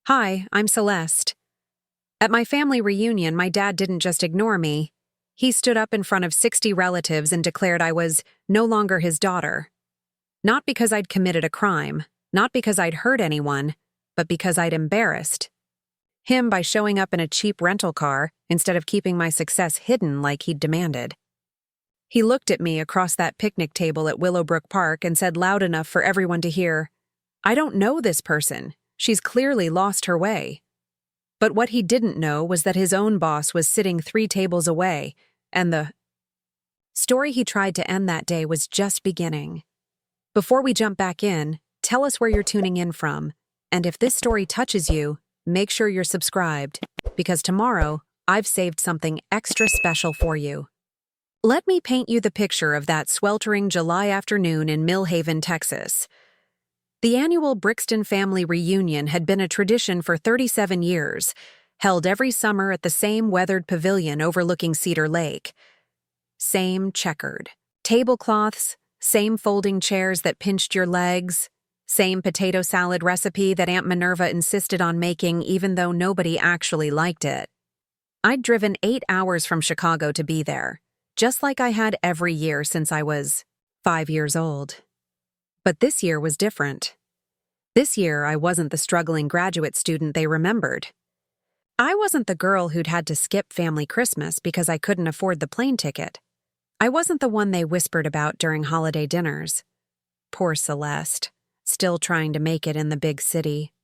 Hi, I'm Celeste. At my family reunion, my dad didn't just ignore me. He stood up in front of 60 relatives and declared I was no longer his daughter. Not because I'd committed a crime, not because I'd hurt anyone, but because I'd embarrassed him by showing up in a cheap rental car instead of keeping my success hidden like he'd demanded. He looked at me across that picnic table at Willowbrook Park and said loud enough for everyone to hear, "I don't know this person. She's clearly lost her way." But what he didn't know was that his own boss was sitting 3 tables away, and the story he tried to end that day was just beginning. Before we jump back in, tell us where you're tuning in from, and if this story touches you, make sure you're subscribed, because tomorrow, I've saved something extra special for you. Let me paint you the picture of that sweltering July afternoon in Millhaven, Texas. The annual Brixton family reunion had been a tradition for 37 years, held every summer at the same weathered pavilion overlooking Cedar Lake. Same checkered tablecloths, same folding chairs that pinched your legs, same potato salad recipe that Aunt Minerva insisted on making even though nobody actually liked it. I'd driven 8 hours from Chicago to be there, just like I had every year since I was 5 years old. But this year was different. This year, I wasn't the struggling graduate student they remembered. I wasn't the girl who'd had to skip family Christmas because I couldn't afford the plane ticket. I wasn't the one they whispered about during holiday dinners. Poor Celeste, still trying to make it in the big city.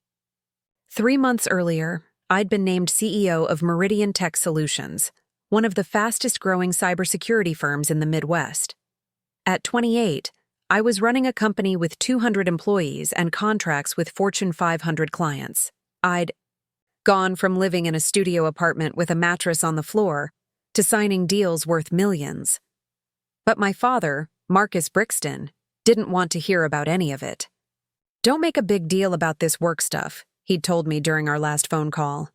3 months earlier, I'd been named CEO of Meridian Tech Solutions, one of the fastest-growing cybersecurity firms in the Midwest. At 28, I was running a company with 200 employees and contracts with Fortune 500 clients. I'd gone from living in a studio apartment with a mattress on the floor to signing deals worth millions. But my father, Marcus Brixton, didn't want to hear about any of it. "Don't make a big deal about this work stuff," he'd told me during our last phone call.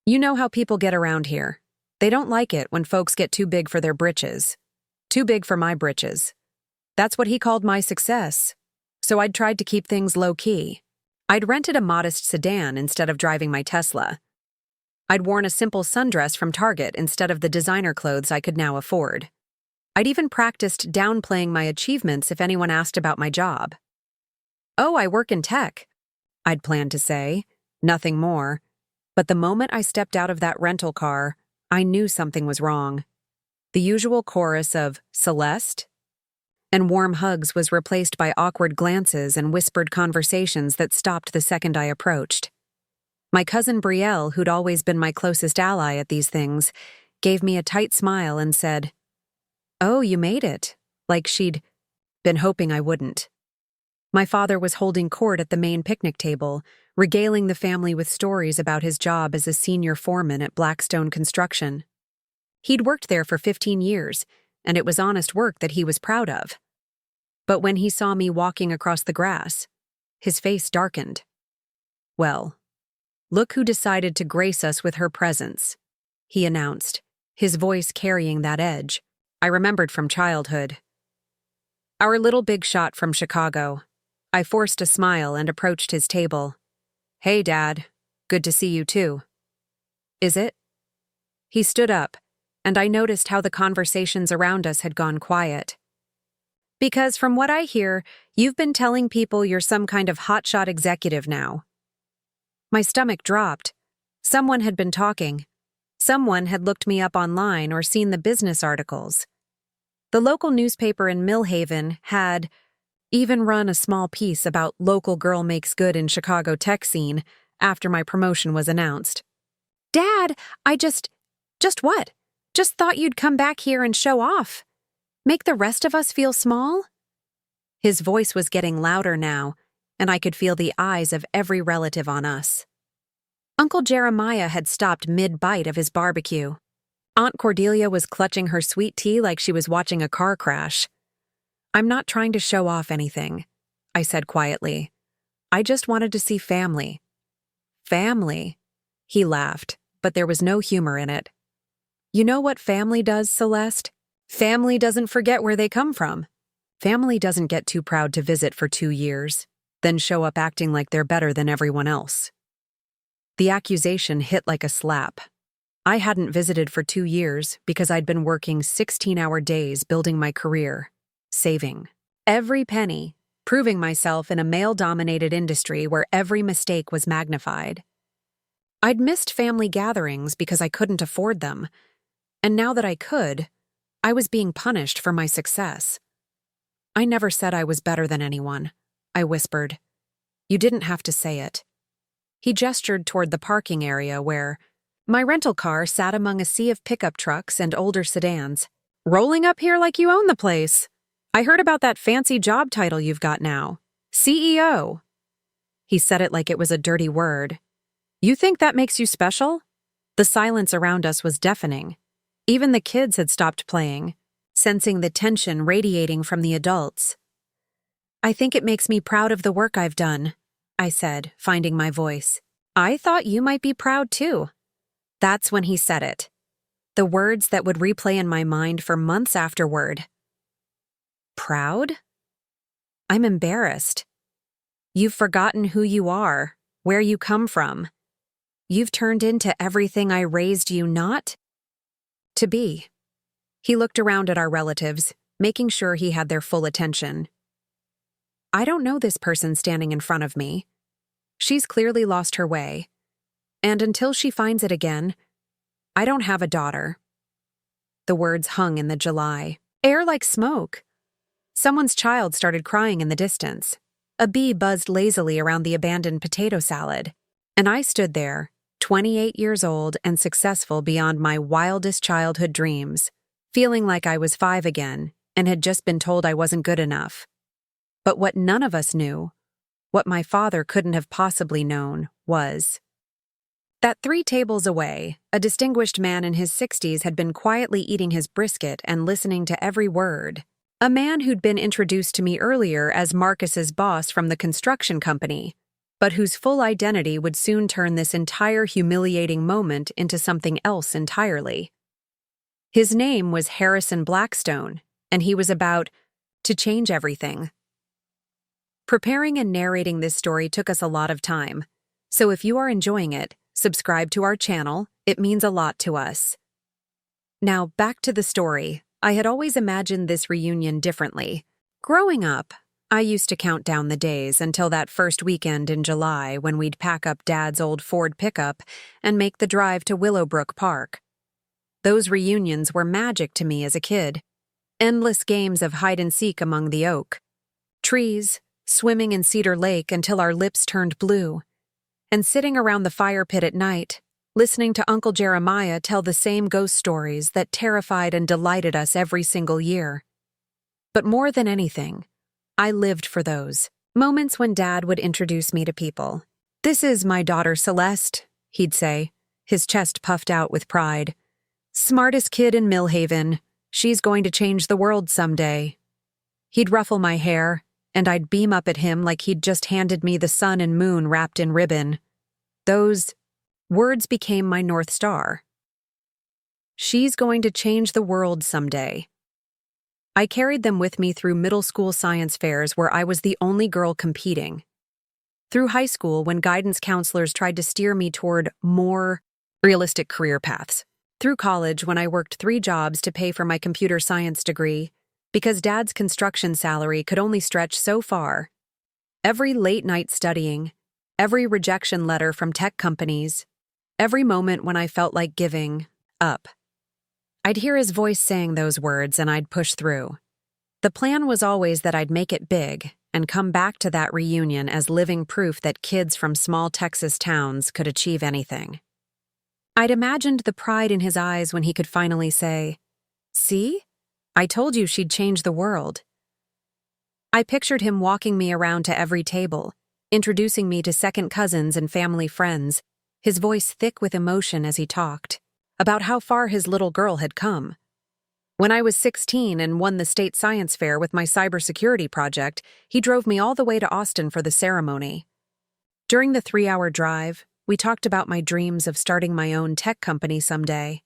"You know how people get around here. They don't like it when folks get too big for their britches. Too big for my britches." That's what he called my success. So I'd tried to keep things low-key. I'd rented a modest sedan instead of driving my Tesla. I'd worn a simple sundress from Target instead of the designer clothes I could now afford. I'd even practiced downplaying my achievements if anyone asked about my job. "Oh, I work in tech," I'd planned to say, nothing more. But the moment I stepped out of that rental car, I knew something was wrong. The usual chorus of "Celeste?" and warm hugs was replaced by awkward glances and whispered conversations that stopped the second I approached. My cousin Brielle, who'd always been my closest ally at these things, gave me a tight smile and said, "Oh, you made it," like she'd been hoping I wouldn't. My father was holding court at the main picnic table, regaling the family with stories about his job as a senior foreman at Blackstone Construction. He'd worked there for 15 years, and it was honest work that he was proud of. But when he saw me walking across the grass, his face darkened. "Well, look who decided to grace us with her presence," he announced, his voice carrying that edge I remembered from childhood. Our little big shot from Chicago. I forced a smile and approached his table. "Hey, Dad. Good to see you too." "Is it?" He stood up, and I noticed how the conversations around us had gone quiet. "Because from what I hear, you've been telling people you're some kind of hotshot executive now." My stomach dropped. Someone had been talking. Someone had looked me up online or seen the business articles. The local newspaper in Millhaven had even run a small piece about local girl makes good in Chicago tech scene after my promotion was announced. "Dad, I just what? Just thought you'd come back here and show off. Make the rest of us feel small?" His voice was getting louder now, and I could feel the eyes of every relative on us. Uncle Jeremiah had stopped mid-bite of his barbecue. Aunt Cordelia was clutching her sweet tea like she was watching a car crash. "I'm not trying to show off anything," I said quietly. "I just wanted to see family." "Family?" He laughed, but there was no humor in it. "You know what family does, Celeste? Family doesn't forget where they come from. Family doesn't get too proud to visit for 2 years, then show up acting like they're better than everyone else." The accusation hit like a slap. I hadn't visited for 2 years because I'd been working 16-hour days building my career, saving every penny, proving myself in a male-dominated industry where every mistake was magnified. I'd missed family gatherings because I couldn't afford them, and now that I could, I was being punished for my success. I never said I was better than anyone, I whispered. You didn't have to say it. He gestured toward the parking area where my rental car sat among a sea of pickup trucks and older sedans. Rolling up here like you own the place. I heard about that fancy job title you've got now. CEO. He said it like it was a dirty word. You think that makes you special? The silence around us was deafening. Even the kids had stopped playing, sensing the tension radiating from the adults. I think it makes me proud of the work I've done, I said, finding my voice. I thought you might be proud too. That's when he said it. The words that would replay in my mind for months afterward. Proud? I'm embarrassed. You've forgotten who you are, where you come from. You've turned into everything I raised you not to be. He looked around at our relatives, making sure he had their full attention. I don't know this person standing in front of me. She's clearly lost her way. And until she finds it again, I don't have a daughter. The words hung in the July air like smoke. Someone's child started crying in the distance. A bee buzzed lazily around the abandoned potato salad. And I stood there, 28 years old and successful beyond my wildest childhood dreams, feeling like I was 5 again and had just been told I wasn't good enough. But what none of us knew, what my father couldn't have possibly known, was that 3 tables away, a distinguished man in his 60s had been quietly eating his brisket and listening to every word. A man who'd been introduced to me earlier as Marcus's boss from the construction company, but whose full identity would soon turn this entire humiliating moment into something else entirely. His name was Harrison Blackstone, and he was about to change everything. Preparing and narrating this story took us a lot of time, so if you are enjoying it, subscribe to our channel. It means a lot to us. Now, back to the story. I had always imagined this reunion differently. Growing up, I used to count down the days until that first weekend in July when we'd pack up Dad's old Ford pickup and make the drive to Willowbrook Park. Those reunions were magic to me as a kid. Endless games of hide-and-seek among the oak trees, swimming in Cedar Lake until our lips turned blue, and sitting around the fire pit at night, listening to Uncle Jeremiah tell the same ghost stories that terrified and delighted us every single year. But more than anything, I lived for those moments when Dad would introduce me to people. This is my daughter Celeste, he'd say, his chest puffed out with pride. Smartest kid in Millhaven. She's going to change the world someday. He'd ruffle my hair, and I'd beam up at him like he'd just handed me the sun and moon wrapped in ribbon. Those words became my North Star. She's going to change the world someday. I carried them with me through middle school science fairs where I was the only girl competing. Through high school when guidance counselors tried to steer me toward more realistic career paths. Through college when I worked 3 jobs to pay for my computer science degree because Dad's construction salary could only stretch so far. Every late night studying, every rejection letter from tech companies, every moment when I felt like giving up. I'd hear his voice saying those words and I'd push through. The plan was always that I'd make it big and come back to that reunion as living proof that kids from small Texas towns could achieve anything. I'd imagined the pride in his eyes when he could finally say, "See? I told you she'd change the world." I pictured him walking me around to every table, introducing me to second cousins and family friends, his voice thick with emotion as he talked about how far his little girl had come. When I was 16 and won the state science fair with my cybersecurity project, he drove me all the way to Austin for the ceremony. During the 3-hour drive, we talked about my dreams of starting my own tech company someday.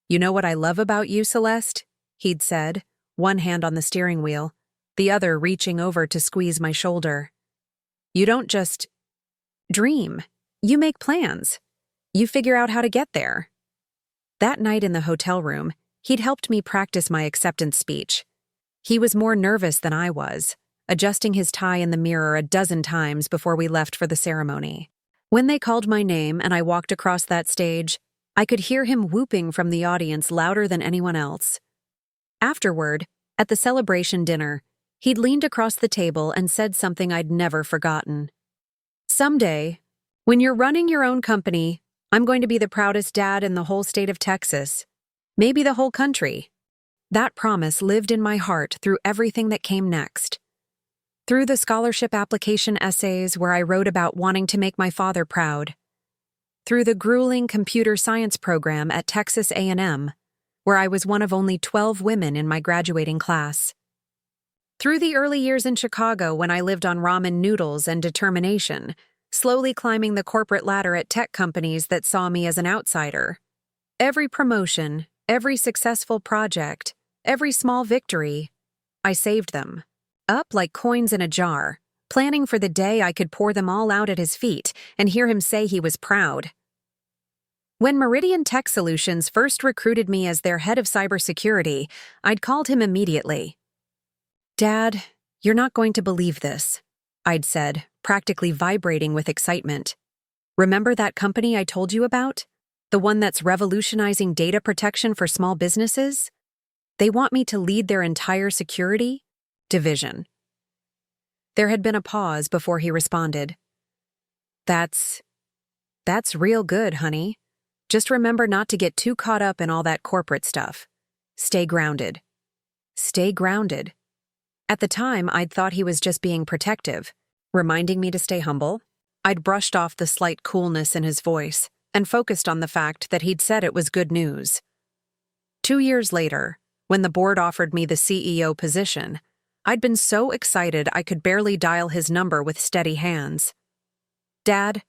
"You know what I love about you, Celeste?" he'd said, one hand on the steering wheel, the other reaching over to squeeze my shoulder. "You don't just dream. You make plans. You figure out how to get there. That night in the hotel room, he'd helped me practice my acceptance speech. He was more nervous than I was, adjusting his tie in the mirror a dozen times before we left for the ceremony. When they called my name and I walked across that stage, I could hear him whooping from the audience louder than anyone else. Afterward, at the celebration dinner, he'd leaned across the table and said something I'd never forgotten. Someday, when you're running your own company, I'm going to be the proudest dad in the whole state of Texas. Maybe the whole country. That promise lived in my heart through everything that came next. Through the scholarship application essays where I wrote about wanting to make my father proud. Through the grueling computer science program at Texas A&M, where I was one of only 12 women in my graduating class. Through the early years in Chicago when I lived on ramen noodles and determination, slowly climbing the corporate ladder at tech companies that saw me as an outsider. Every promotion, every successful project, every small victory, I saved them, up like coins in a jar, planning for the day I could pour them all out at his feet and hear him say he was proud. When Meridian Tech Solutions first recruited me as their head of cybersecurity, I'd called him immediately. "Dad, you're not going to believe this," I'd said, practically vibrating with excitement. "Remember that company I told you about? The one that's revolutionizing data protection for small businesses? They want me to lead their entire security division." There had been a pause before he responded. That's real good, honey. Just remember not to get too caught up in all that corporate stuff. Stay grounded. Stay grounded. At the time, I'd thought he was just being protective, reminding me to stay humble. I'd brushed off the slight coolness in his voice and focused on the fact that he'd said it was good news. 2 years later, when the board offered me the CEO position, I'd been so excited I could barely dial his number with steady hands. "Dad,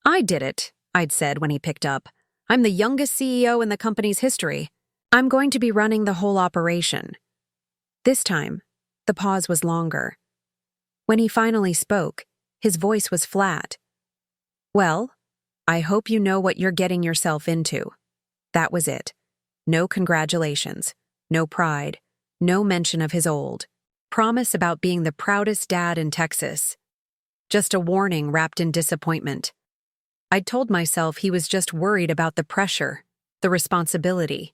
I did it," I'd said when he picked up. "I'm the youngest CEO in the company's history. I'm going to be running the whole operation." This time, the pause was longer. When he finally spoke, his voice was flat. "Well, I hope you know what you're getting yourself into." That was it. No congratulations, no pride, no mention of his old promise about being the proudest dad in Texas. Just a warning wrapped in disappointment. I'd told myself he was just worried about the pressure, the responsibility.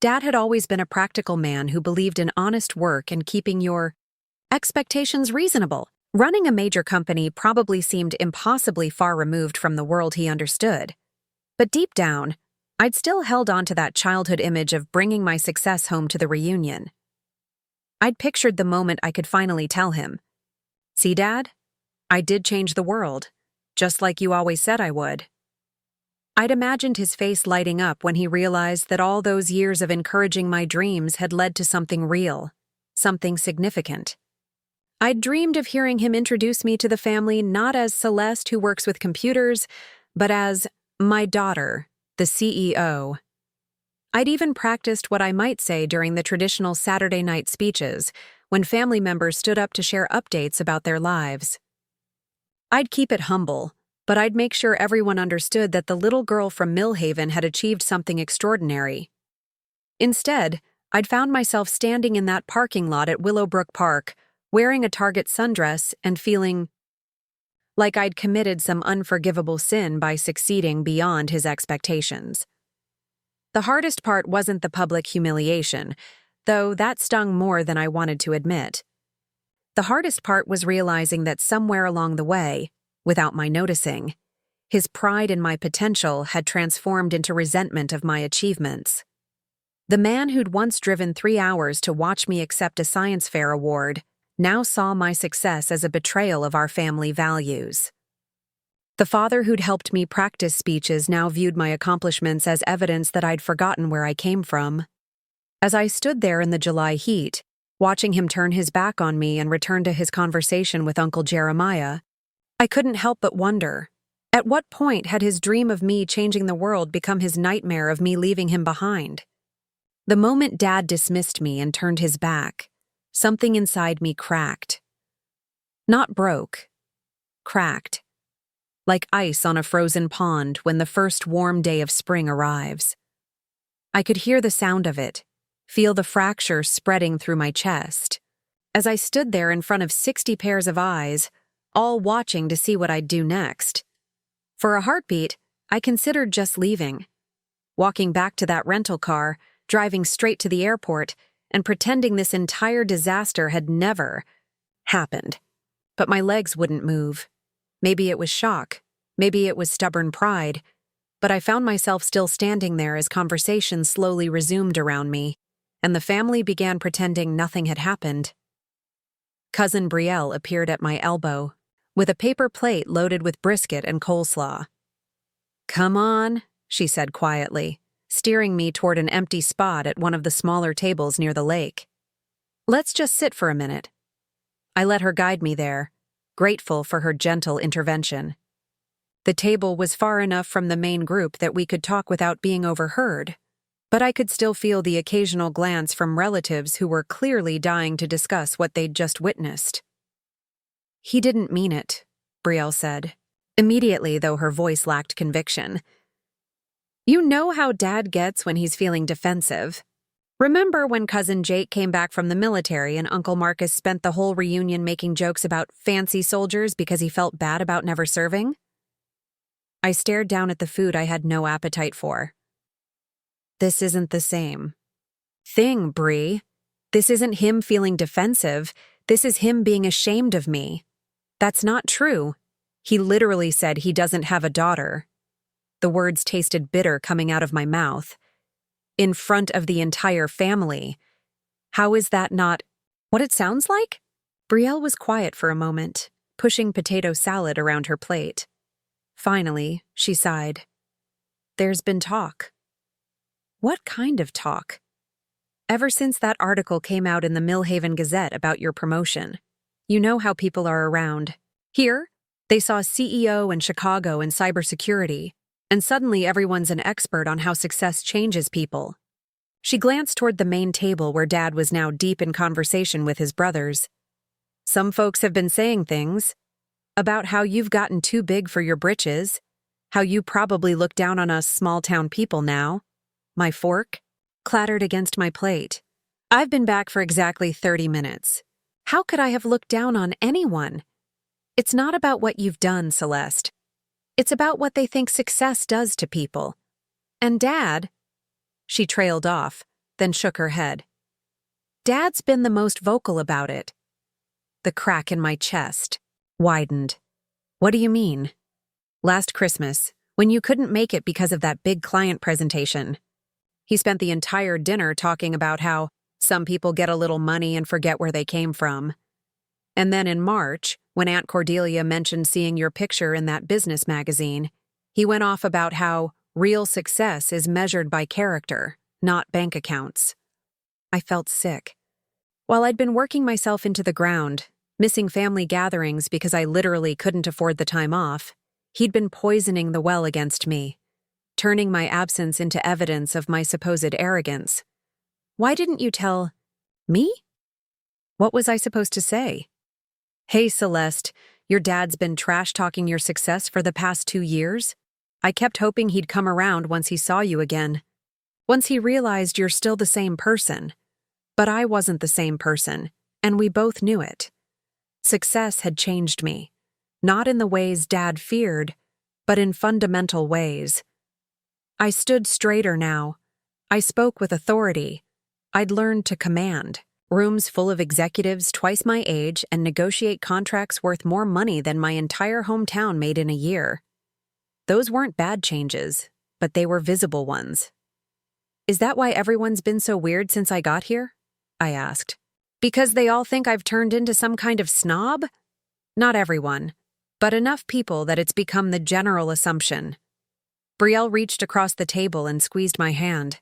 Dad had always been a practical man who believed in honest work and keeping your expectations reasonable. Running a major company probably seemed impossibly far removed from the world he understood. But deep down, I'd still held on to that childhood image of bringing my success home to the reunion. I'd pictured the moment I could finally tell him, "See, Dad? I did change the world, just like you always said I would." I'd imagined his face lighting up when he realized that all those years of encouraging my dreams had led to something real, something significant. I'd dreamed of hearing him introduce me to the family not as Celeste who works with computers, but as my daughter, the CEO. I'd even practiced what I might say during the traditional Saturday night speeches, when family members stood up to share updates about their lives. I'd keep it humble, but I'd make sure everyone understood that the little girl from Millhaven had achieved something extraordinary. Instead, I'd found myself standing in that parking lot at Willowbrook Park, wearing a Target sundress and feeling like I'd committed some unforgivable sin by succeeding beyond his expectations. The hardest part wasn't the public humiliation, though that stung more than I wanted to admit. The hardest part was realizing that somewhere along the way, without my noticing, his pride in my potential had transformed into resentment of my achievements. The man who'd once driven 3 hours to watch me accept a science fair award now saw my success as a betrayal of our family values. The father who'd helped me practice speeches now viewed my accomplishments as evidence that I'd forgotten where I came from. As I stood there in the July heat, watching him turn his back on me and return to his conversation with Uncle Jeremiah, I couldn't help but wonder, at what point had his dream of me changing the world become his nightmare of me leaving him behind? The moment Dad dismissed me and turned his back, something inside me cracked. Not broke, cracked. like ice on a frozen pond when the first warm day of spring arrives. I could hear the sound of it, feel the fracture spreading through my chest, as I stood there in front of 60 pairs of eyes, all watching to see what I'd do next. For a heartbeat, I considered just leaving, walking back to that rental car, driving straight to the airport, and pretending this entire disaster had never happened. But my legs wouldn't move. Maybe it was shock, maybe it was stubborn pride, but I found myself still standing there as conversation slowly resumed around me, and the family began pretending nothing had happened. Cousin Brielle appeared at my elbow, with a paper plate loaded with brisket and coleslaw. "Come on," she said quietly, steering me toward an empty spot at one of the smaller tables near the lake. "Let's just sit for a minute." I let her guide me there, grateful for her gentle intervention. The table was far enough from the main group that we could talk without being overheard, but I could still feel the occasional glance from relatives who were clearly dying to discuss what they'd just witnessed. "He didn't mean it," Brielle said, immediately, though her voice lacked conviction. "You know how Dad gets when he's feeling defensive. Remember when Cousin Jake came back from the military and Uncle Marcus spent the whole reunion making jokes about fancy soldiers because he felt bad about never serving?" I stared down at the food I had no appetite for. "This isn't the same thing, Brie. This isn't him feeling defensive. This is him being ashamed of me. That's not true. He literally said he doesn't have a daughter." The words tasted bitter coming out of my mouth. "In front of the entire family. How is that not what it sounds like?" Brielle was quiet for a moment, pushing potato salad around her plate. Finally, she sighed. "There's been talk." "What kind of talk?" "Ever since that article came out in the Millhaven Gazette about your promotion. You know how people are around. Here, they saw CEO in Chicago in cybersecurity, and suddenly everyone's an expert on how success changes people." She glanced toward the main table where Dad was now deep in conversation with his brothers. "Some folks have been saying things about how you've gotten too big for your britches, how you probably look down on us small-town people now." My fork clattered against my plate. "I've been back for exactly 30 minutes. How could I have looked down on anyone? It's not about what you've done, Celeste. It's about what they think success does to people. And Dad—" She trailed off, then shook her head. "Dad's been the most vocal about it." The crack in my chest widened. "What do you mean?" "Last Christmas, when you couldn't make it because of that big client presentation. He spent the entire dinner talking about how some people get a little money and forget where they came from. And then in March, when Aunt Cordelia mentioned seeing your picture in that business magazine, he went off about how real success is measured by character, not bank accounts." I felt sick. While I'd been working myself into the ground, missing family gatherings because I literally couldn't afford the time off, he'd been poisoning the well against me, turning my absence into evidence of my supposed arrogance. "Why didn't you tell me?" What was I supposed to say? "Hey, Celeste, your dad's been trash-talking your success for the past 2 years. I kept hoping he'd come around once he saw you again. Once he realized you're still the same person. But I wasn't the same person, and we both knew it. Success had changed me, not in the ways Dad feared, but in fundamental ways. I stood straighter now. I spoke with authority. I'd learned to command rooms full of executives twice my age and negotiate contracts worth more money than my entire hometown made in a year. Those weren't bad changes, but they were visible ones. "Is that why everyone's been so weird since I got here?" I asked. "Because they all think I've turned into some kind of snob?" "Not everyone, but enough people that it's become the general assumption." Brielle reached across the table and squeezed my hand.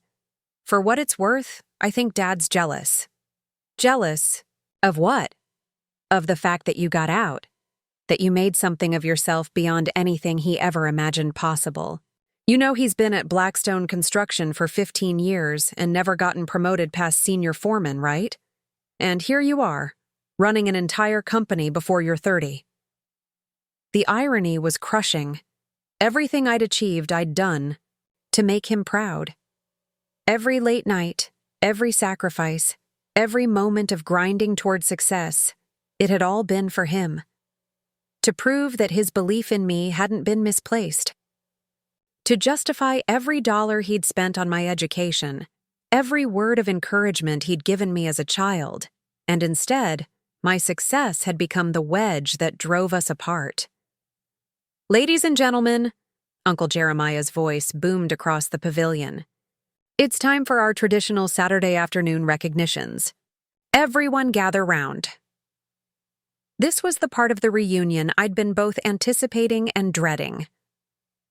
"For what it's worth, I think Dad's jealous." "Jealous? Of what?" "Of the fact that you got out. That you made something of yourself beyond anything he ever imagined possible. You know he's been at Blackstone Construction for 15 years and never gotten promoted past senior foreman, right? And here you are, running an entire company before you're 30. The irony was crushing. Everything I'd achieved, I'd done to make him proud. Every late night, every sacrifice, every moment of grinding toward success, it had all been for him. To prove that his belief in me hadn't been misplaced. To justify every dollar he'd spent on my education, every word of encouragement he'd given me as a child, and instead, my success had become the wedge that drove us apart. "Ladies and gentlemen," Uncle Jeremiah's voice boomed across the pavilion. "It's time for our traditional Saturday afternoon recognitions. Everyone gather round." This was the part of the reunion I'd been both anticipating and dreading.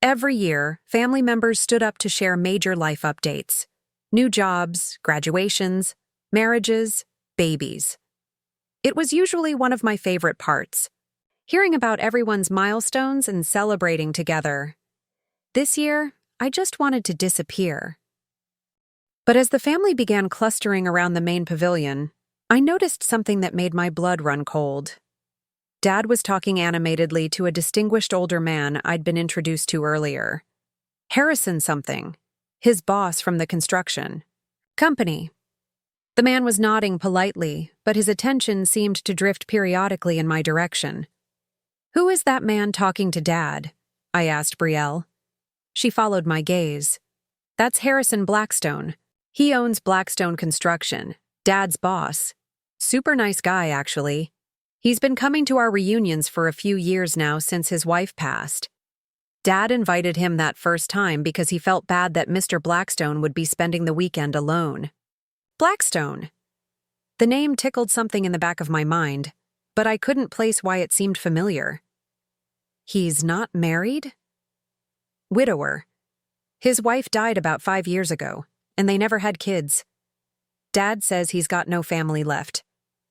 Every year, family members stood up to share major life updates. New jobs, graduations, marriages, babies. It was usually one of my favorite parts, hearing about everyone's milestones and celebrating together. This year, I just wanted to disappear. But as the family began clustering around the main pavilion, I noticed something that made my blood run cold. Dad was talking animatedly to a distinguished older man I'd been introduced to earlier. Harrison something, his boss from the construction company. The man was nodding politely, but his attention seemed to drift periodically in my direction. "Who is that man talking to Dad?" I asked Brielle. She followed my gaze. "That's Harrison Blackstone. He owns Blackstone Construction, Dad's boss. Super nice guy, actually. He's been coming to our reunions for a few years now since his wife passed. Dad invited him that first time because he felt bad that Mr. Blackstone would be spending the weekend alone." Blackstone. The name tickled something in the back of my mind, but I couldn't place why it seemed familiar. "He's not married?" "Widower. His wife died about 5 years ago, and they never had kids. Dad says he's got no family left,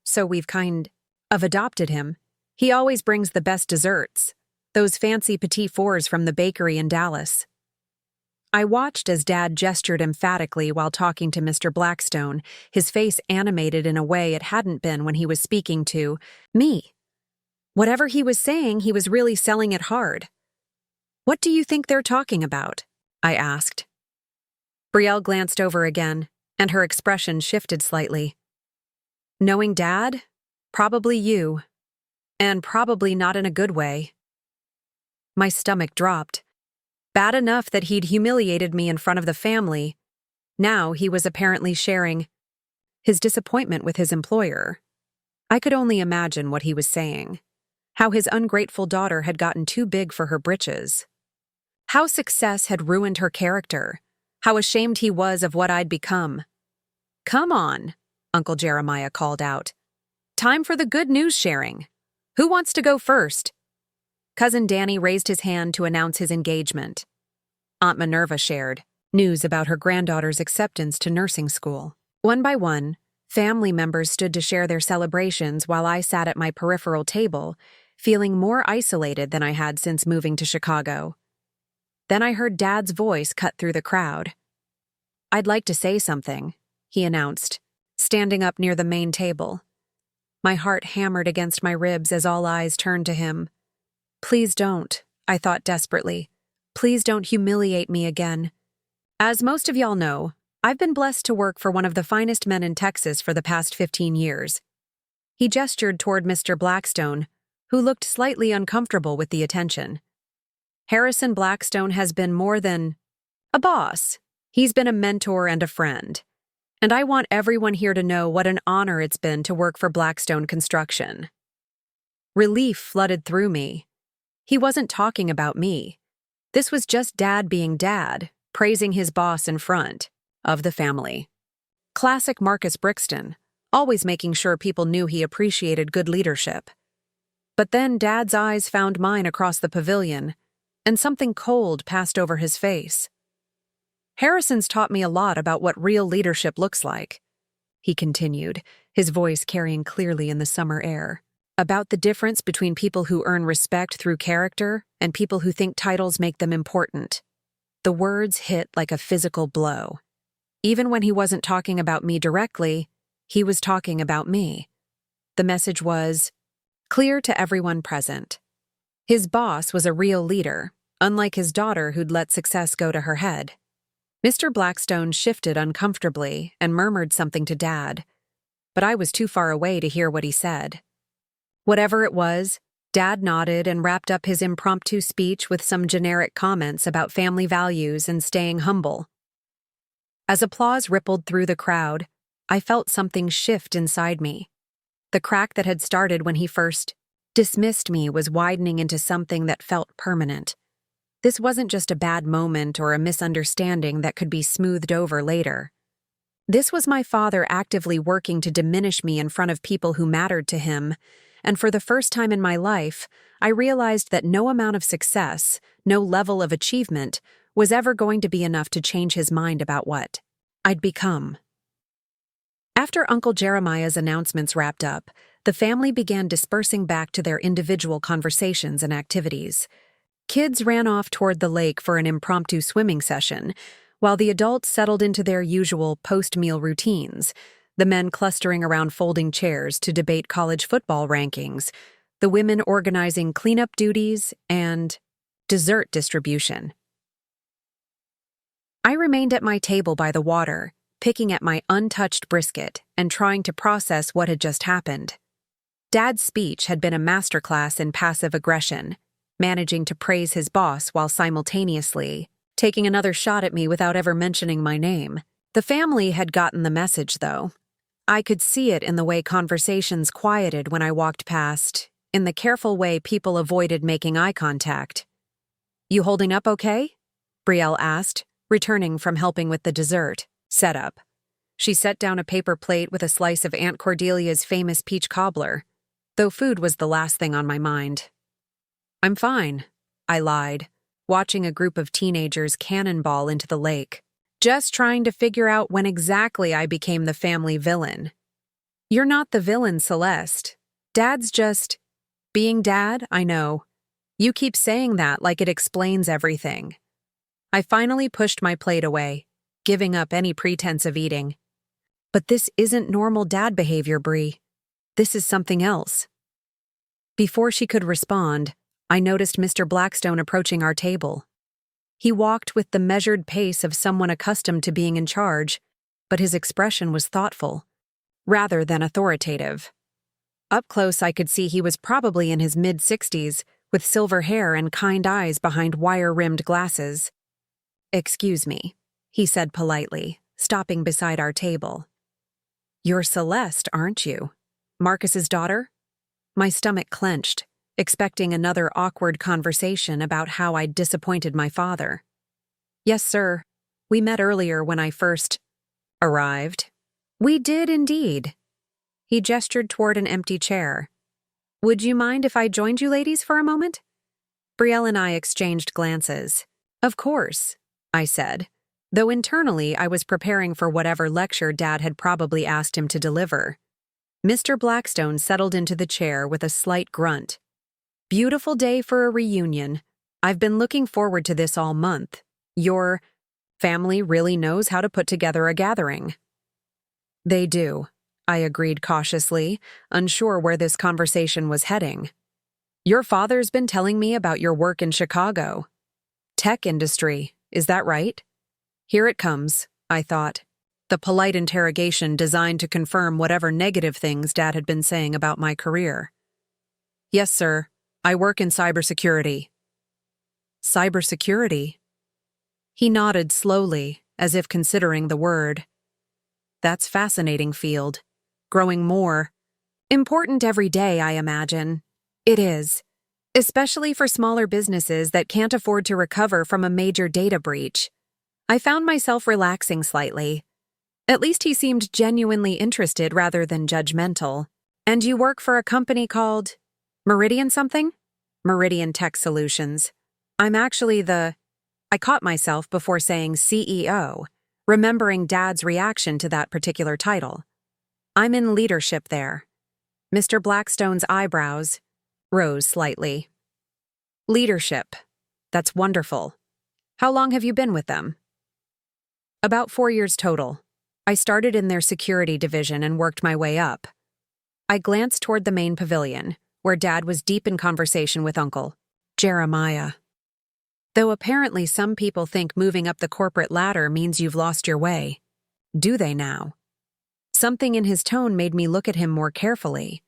so we've kind of adopted him. He always brings the best desserts, those fancy petit fours from the bakery in Dallas." I watched as Dad gestured emphatically while talking to Mr. Blackstone, his face animated in a way it hadn't been when he was speaking to me. Whatever he was saying, he was really selling it hard. "What do you think they're talking about?" I asked. Brielle glanced over again, and her expression shifted slightly. "Knowing Dad? Probably you. And probably not in a good way." My stomach dropped. Bad enough that he'd humiliated me in front of the family. Now he was apparently sharing his disappointment with his employer. I could only imagine what he was saying. How his ungrateful daughter had gotten too big for her britches. How success had ruined her character. How ashamed he was of what I'd become. "Come on," Uncle Jeremiah called out. "Time for the good news sharing. Who wants to go first?" Cousin Danny raised his hand to announce his engagement. Aunt Minerva shared news about her granddaughter's acceptance to nursing school. One by one, family members stood to share their celebrations while I sat at my peripheral table, feeling more isolated than I had since moving to Chicago. Then I heard Dad's voice cut through the crowd. "I'd like to say something," he announced, standing up near the main table. My heart hammered against my ribs as all eyes turned to him. "Please don't," I thought desperately. "Please don't humiliate me again. As most of y'all know, I've been blessed to work for one of the finest men in Texas for the past 15 years. He gestured toward Mr. Blackstone, who looked slightly uncomfortable with the attention. "Harrison Blackstone has been more than a boss. He's been a mentor and a friend. And I want everyone here to know what an honor it's been to work for Blackstone Construction." Relief flooded through me. He wasn't talking about me. This was just Dad being Dad, praising his boss in front of the family. Classic Marcus Brixton, always making sure people knew he appreciated good leadership. But then Dad's eyes found mine across the pavilion, and something cold passed over his face. "Harrison's taught me a lot about what real leadership looks like," he continued, his voice carrying clearly in the summer air. "About the difference between people who earn respect through character and people who think titles make them important." The words hit like a physical blow. Even when he wasn't talking about me directly, he was talking about me. The message was clear to everyone present. His boss was a real leader, unlike his daughter who'd let success go to her head. Mr. Blackstone shifted uncomfortably and murmured something to Dad, but I was too far away to hear what he said. Whatever it was, Dad nodded and wrapped up his impromptu speech with some generic comments about family values and staying humble. As applause rippled through the crowd, I felt something shift inside me. The crack that had started when he first dismissed me was widening into something that felt permanent. This wasn't just a bad moment or a misunderstanding that could be smoothed over later. This was my father actively working to diminish me in front of people who mattered to him, and for the first time in my life, I realized that no amount of success, no level of achievement, was ever going to be enough to change his mind about what I'd become. After Uncle Jeremiah's announcements wrapped up, the family began dispersing back to their individual conversations and activities. Kids ran off toward the lake for an impromptu swimming session, while the adults settled into their usual post-meal routines, the men clustering around folding chairs to debate college football rankings, the women organizing cleanup duties and dessert distribution. I remained at my table by the water, picking at my untouched brisket and trying to process what had just happened. Dad's speech had been a masterclass in passive aggression, managing to praise his boss while simultaneously taking another shot at me without ever mentioning my name. The family had gotten the message, though. I could see it in the way conversations quieted when I walked past, in the careful way people avoided making eye contact. "You holding up okay?" Brielle asked, returning from helping with the dessert setup. She set down a paper plate with a slice of Aunt Cordelia's famous peach cobbler, though food was the last thing on my mind. "I'm fine," I lied, watching a group of teenagers cannonball into the lake, just trying to figure out when exactly I became the family villain. "You're not the villain, Celeste. Dad's just being Dad, I know. You keep saying that like it explains everything." I finally pushed my plate away, giving up any pretense of eating. "But this isn't normal dad behavior, Brie. This is something else." Before she could respond, I noticed Mr. Blackstone approaching our table. He walked with the measured pace of someone accustomed to being in charge, but his expression was thoughtful, rather than authoritative. Up close, I could see he was probably in his mid-60s, with silver hair and kind eyes behind wire-rimmed glasses. "Excuse me," he said politely, stopping beside our table. "You're Celeste, aren't you? Marcus's daughter?" My stomach clenched, expecting another awkward conversation about how I'd disappointed my father. "Yes, sir. We met earlier when I first arrived." "We did indeed." He gestured toward an empty chair. "Would you mind if I joined you ladies for a moment?" Brielle and I exchanged glances. "Of course," I said, though internally I was preparing for whatever lecture Dad had probably asked him to deliver. Mr. Blackstone settled into the chair with a slight grunt. "Beautiful day for a reunion. I've been looking forward to this all month. Your family really knows how to put together a gathering." "They do," I agreed cautiously, unsure where this conversation was heading. "Your father's been telling me about your work in Chicago. Tech industry, is that right?" Here it comes, I thought. The polite interrogation designed to confirm whatever negative things Dad had been saying about my career. "Yes, sir. I work in cybersecurity." "Cybersecurity?" He nodded slowly, as if considering the word. "That's fascinating field. Growing more important every day, I imagine." "It is. Especially for smaller businesses that can't afford to recover from a major data breach." I found myself relaxing slightly. At least he seemed genuinely interested rather than judgmental. "And you work for a company called Meridian something?" "Meridian Tech Solutions. I'm actually I caught myself before saying CEO, remembering Dad's reaction to that particular title. "I'm in leadership there." Mr. Blackstone's eyebrows rose slightly. "Leadership. That's wonderful. How long have you been with them?" "About 4 years total. I started in their security division and worked my way up." I glanced toward the main pavilion, where Dad was deep in conversation with Uncle. Jeremiah. Though apparently some people think moving up the corporate ladder means you've lost your way. Do they now? Something in his tone made me look at him more carefully.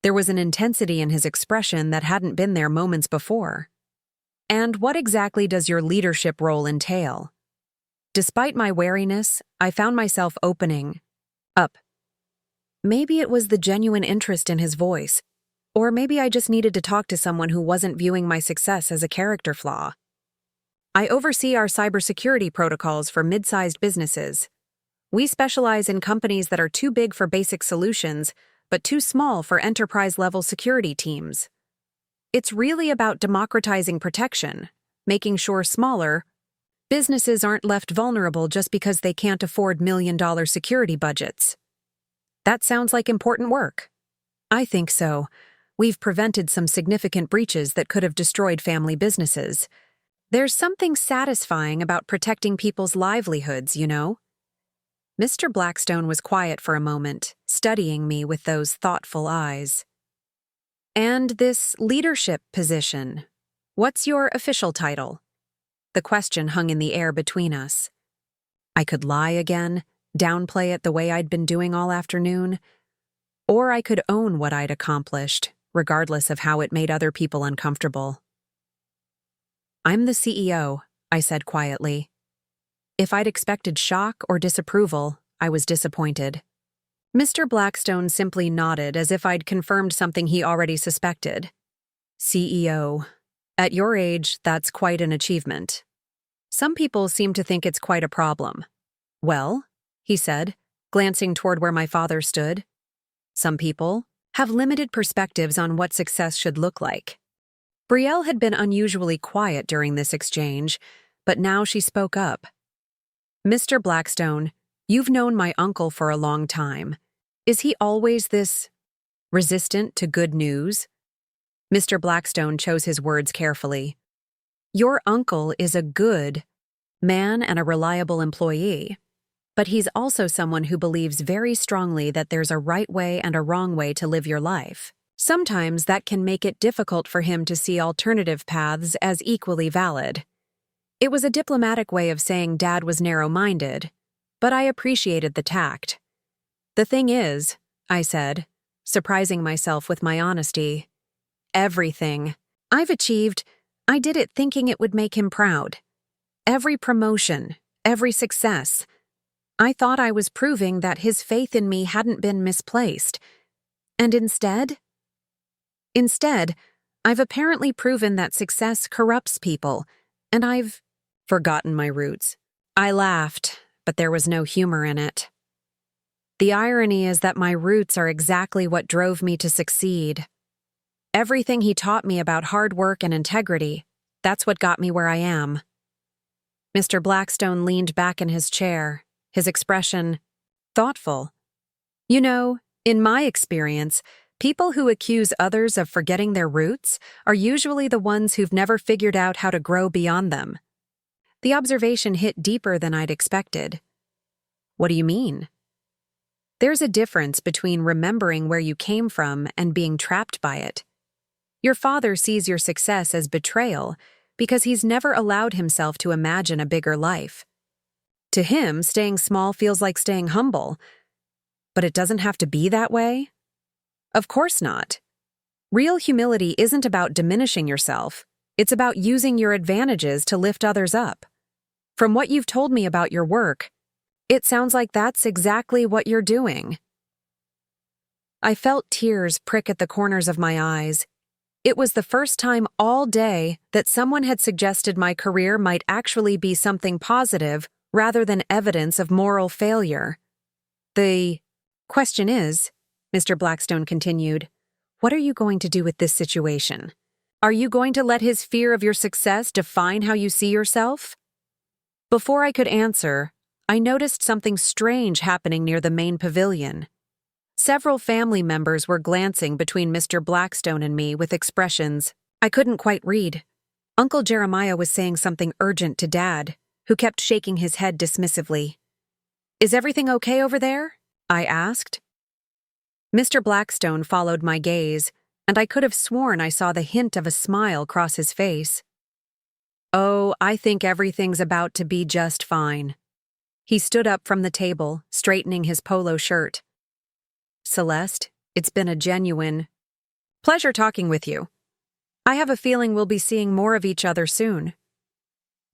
There was an intensity in his expression that hadn't been there moments before. And what exactly does your leadership role entail? Despite my wariness, I found myself opening up. Maybe it was the genuine interest in his voice, or maybe I just needed to talk to someone who wasn't viewing my success as a character flaw. I oversee our cybersecurity protocols for mid-sized businesses. We specialize in companies that are too big for basic solutions, but too small for enterprise-level security teams. It's really about democratizing protection, making sure smaller businesses aren't left vulnerable just because they can't afford million-dollar security budgets. That sounds like important work. I think so. We've prevented some significant breaches that could have destroyed family businesses. There's something satisfying about protecting people's livelihoods, you know? Mr. Blackstone was quiet for a moment, studying me with those thoughtful eyes. And this leadership position, what's your official title? The question hung in the air between us. I could lie again, downplay it the way I'd been doing all afternoon, or I could own what I'd accomplished, regardless of how it made other people uncomfortable. I'm the CEO, I said quietly. If I'd expected shock or disapproval, I was disappointed. Mr. Blackstone simply nodded as if I'd confirmed something he already suspected. CEO. At your age, that's quite an achievement. Some people seem to think it's quite a problem. Well, he said, glancing toward where my father stood. Some people have limited perspectives on what success should look like. Brielle had been unusually quiet during this exchange, but now she spoke up. Mr. Blackstone, you've known my uncle for a long time. Is he always this resistant to good news? Mr. Blackstone chose his words carefully. Your uncle is a good man and a reliable employee, but he's also someone who believes very strongly that there's a right way and a wrong way to live your life. Sometimes that can make it difficult for him to see alternative paths as equally valid. It was a diplomatic way of saying Dad was narrow-minded, but I appreciated the tact. The thing is, I said, surprising myself with my honesty, everything I've achieved, I did it thinking it would make him proud. Every promotion, every success. I thought I was proving that his faith in me hadn't been misplaced. And instead, I've apparently proven that success corrupts people, and I've forgotten my roots. I laughed, but there was no humor in it. The irony is that my roots are exactly what drove me to succeed. Everything he taught me about hard work and integrity, that's what got me where I am. Mr. Blackstone leaned back in his chair, his expression thoughtful. You know, in my experience, people who accuse others of forgetting their roots are usually the ones who've never figured out how to grow beyond them. The observation hit deeper than I'd expected. What do you mean? There's a difference between remembering where you came from and being trapped by it. Your father sees your success as betrayal because he's never allowed himself to imagine a bigger life. To him, staying small feels like staying humble. But it doesn't have to be that way? Of course not. Real humility isn't about diminishing yourself. It's about using your advantages to lift others up. From what you've told me about your work, it sounds like that's exactly what you're doing. I felt tears prick at the corners of my eyes. It was the first time all day that someone had suggested my career might actually be something positive rather than evidence of moral failure. The question is, Mr. Blackstone continued, what are you going to do with this situation? Are you going to let his fear of your success define how you see yourself? Before I could answer, I noticed something strange happening near the main pavilion. Several family members were glancing between Mr. Blackstone and me with expressions I couldn't quite read. Uncle Jeremiah was saying something urgent to Dad, who kept shaking his head dismissively. Is everything okay over there? I asked. Mr. Blackstone followed my gaze, and I could have sworn I saw the hint of a smile cross his face. "Oh, I think everything's about to be just fine." He stood up from the table, straightening his polo shirt. "Celeste, it's been a genuine pleasure talking with you. I have a feeling we'll be seeing more of each other soon."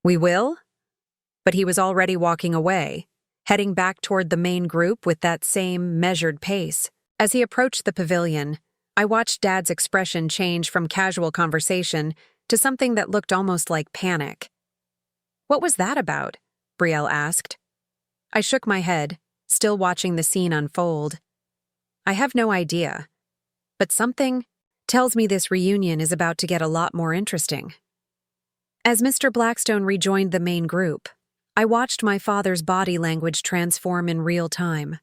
"We will?" But he was already walking away, heading back toward the main group with that same measured pace. As he approached the pavilion, I watched Dad's expression change from casual conversation to something that looked almost like panic. "What was that about?" Brielle asked. I shook my head, still watching the scene unfold. "I have no idea, but something tells me this reunion is about to get a lot more interesting." As Mr. Blackstone rejoined the main group, I watched my father's body language transform in real time.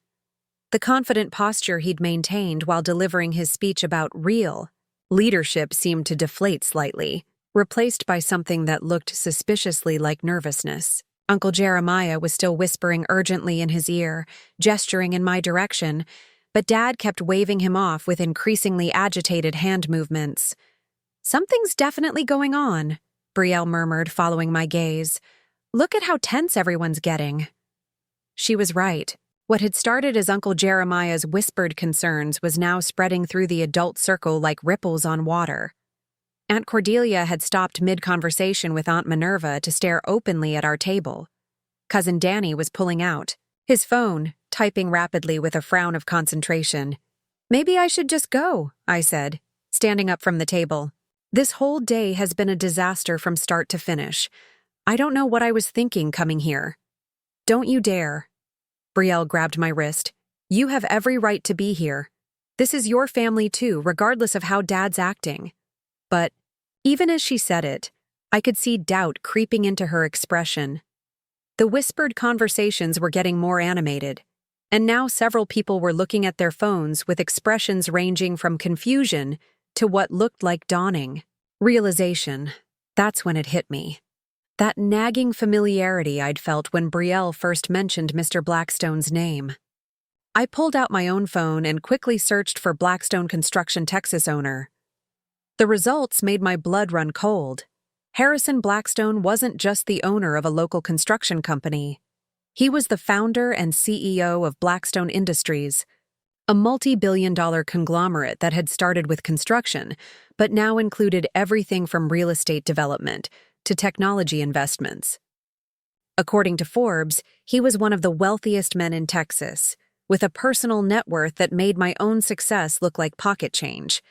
The confident posture he'd maintained while delivering his speech about real leadership seemed to deflate slightly, replaced by something that looked suspiciously like nervousness. Uncle Jeremiah was still whispering urgently in his ear, gesturing in my direction, but Dad kept waving him off with increasingly agitated hand movements. "Something's definitely going on," Brielle murmured, following my gaze. "Look at how tense everyone's getting." She was right. What had started as Uncle Jeremiah's whispered concerns was now spreading through the adult circle like ripples on water. Aunt Cordelia had stopped mid-conversation with Aunt Minerva to stare openly at our table. Cousin Danny was pulling out, his phone, typing rapidly with a frown of concentration. "Maybe I should just go," I said, standing up from the table. "This whole day has been a disaster from start to finish. I don't know what I was thinking coming here." "Don't you dare." Brielle grabbed my wrist. "You have every right to be here. This is your family too, regardless of how Dad's acting." But even as she said it, I could see doubt creeping into her expression. The whispered conversations were getting more animated, and now several people were looking at their phones with expressions ranging from confusion to what looked like dawning realization. That's when it hit me. That nagging familiarity I'd felt when Brielle first mentioned Mr. Blackstone's name. I pulled out my own phone and quickly searched for Blackstone Construction Texas owner. The results made my blood run cold. Harrison Blackstone wasn't just the owner of a local construction company. He was the founder and CEO of Blackstone Industries, a multi-billion-dollar conglomerate that had started with construction, but now included everything from real estate development to technology investments. According to Forbes, he was one of the wealthiest men in Texas, with a personal net worth that made my own success look like pocket change,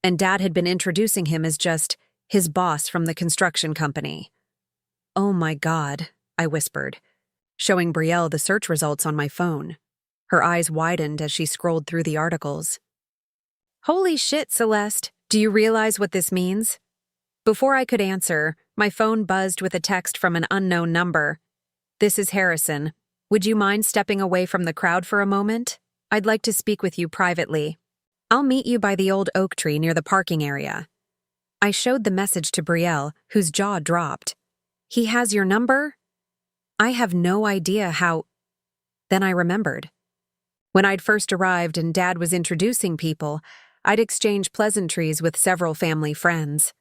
and Dad had been introducing him as just his boss from the construction company. "Oh my God," I whispered, showing Brielle the search results on my phone. Her eyes widened as she scrolled through the articles. "Holy shit, Celeste, do you realize what this means?" Before I could answer, my phone buzzed with a text from an unknown number. "This is Harrison. Would you mind stepping away from the crowd for a moment? I'd like to speak with you privately. I'll meet you by the old oak tree near the parking area." I showed the message to Brielle, whose jaw dropped. "He has your number?" I have no idea how. Then I remembered. When I'd first arrived and Dad was introducing people, I'd exchanged pleasantries with several family friends.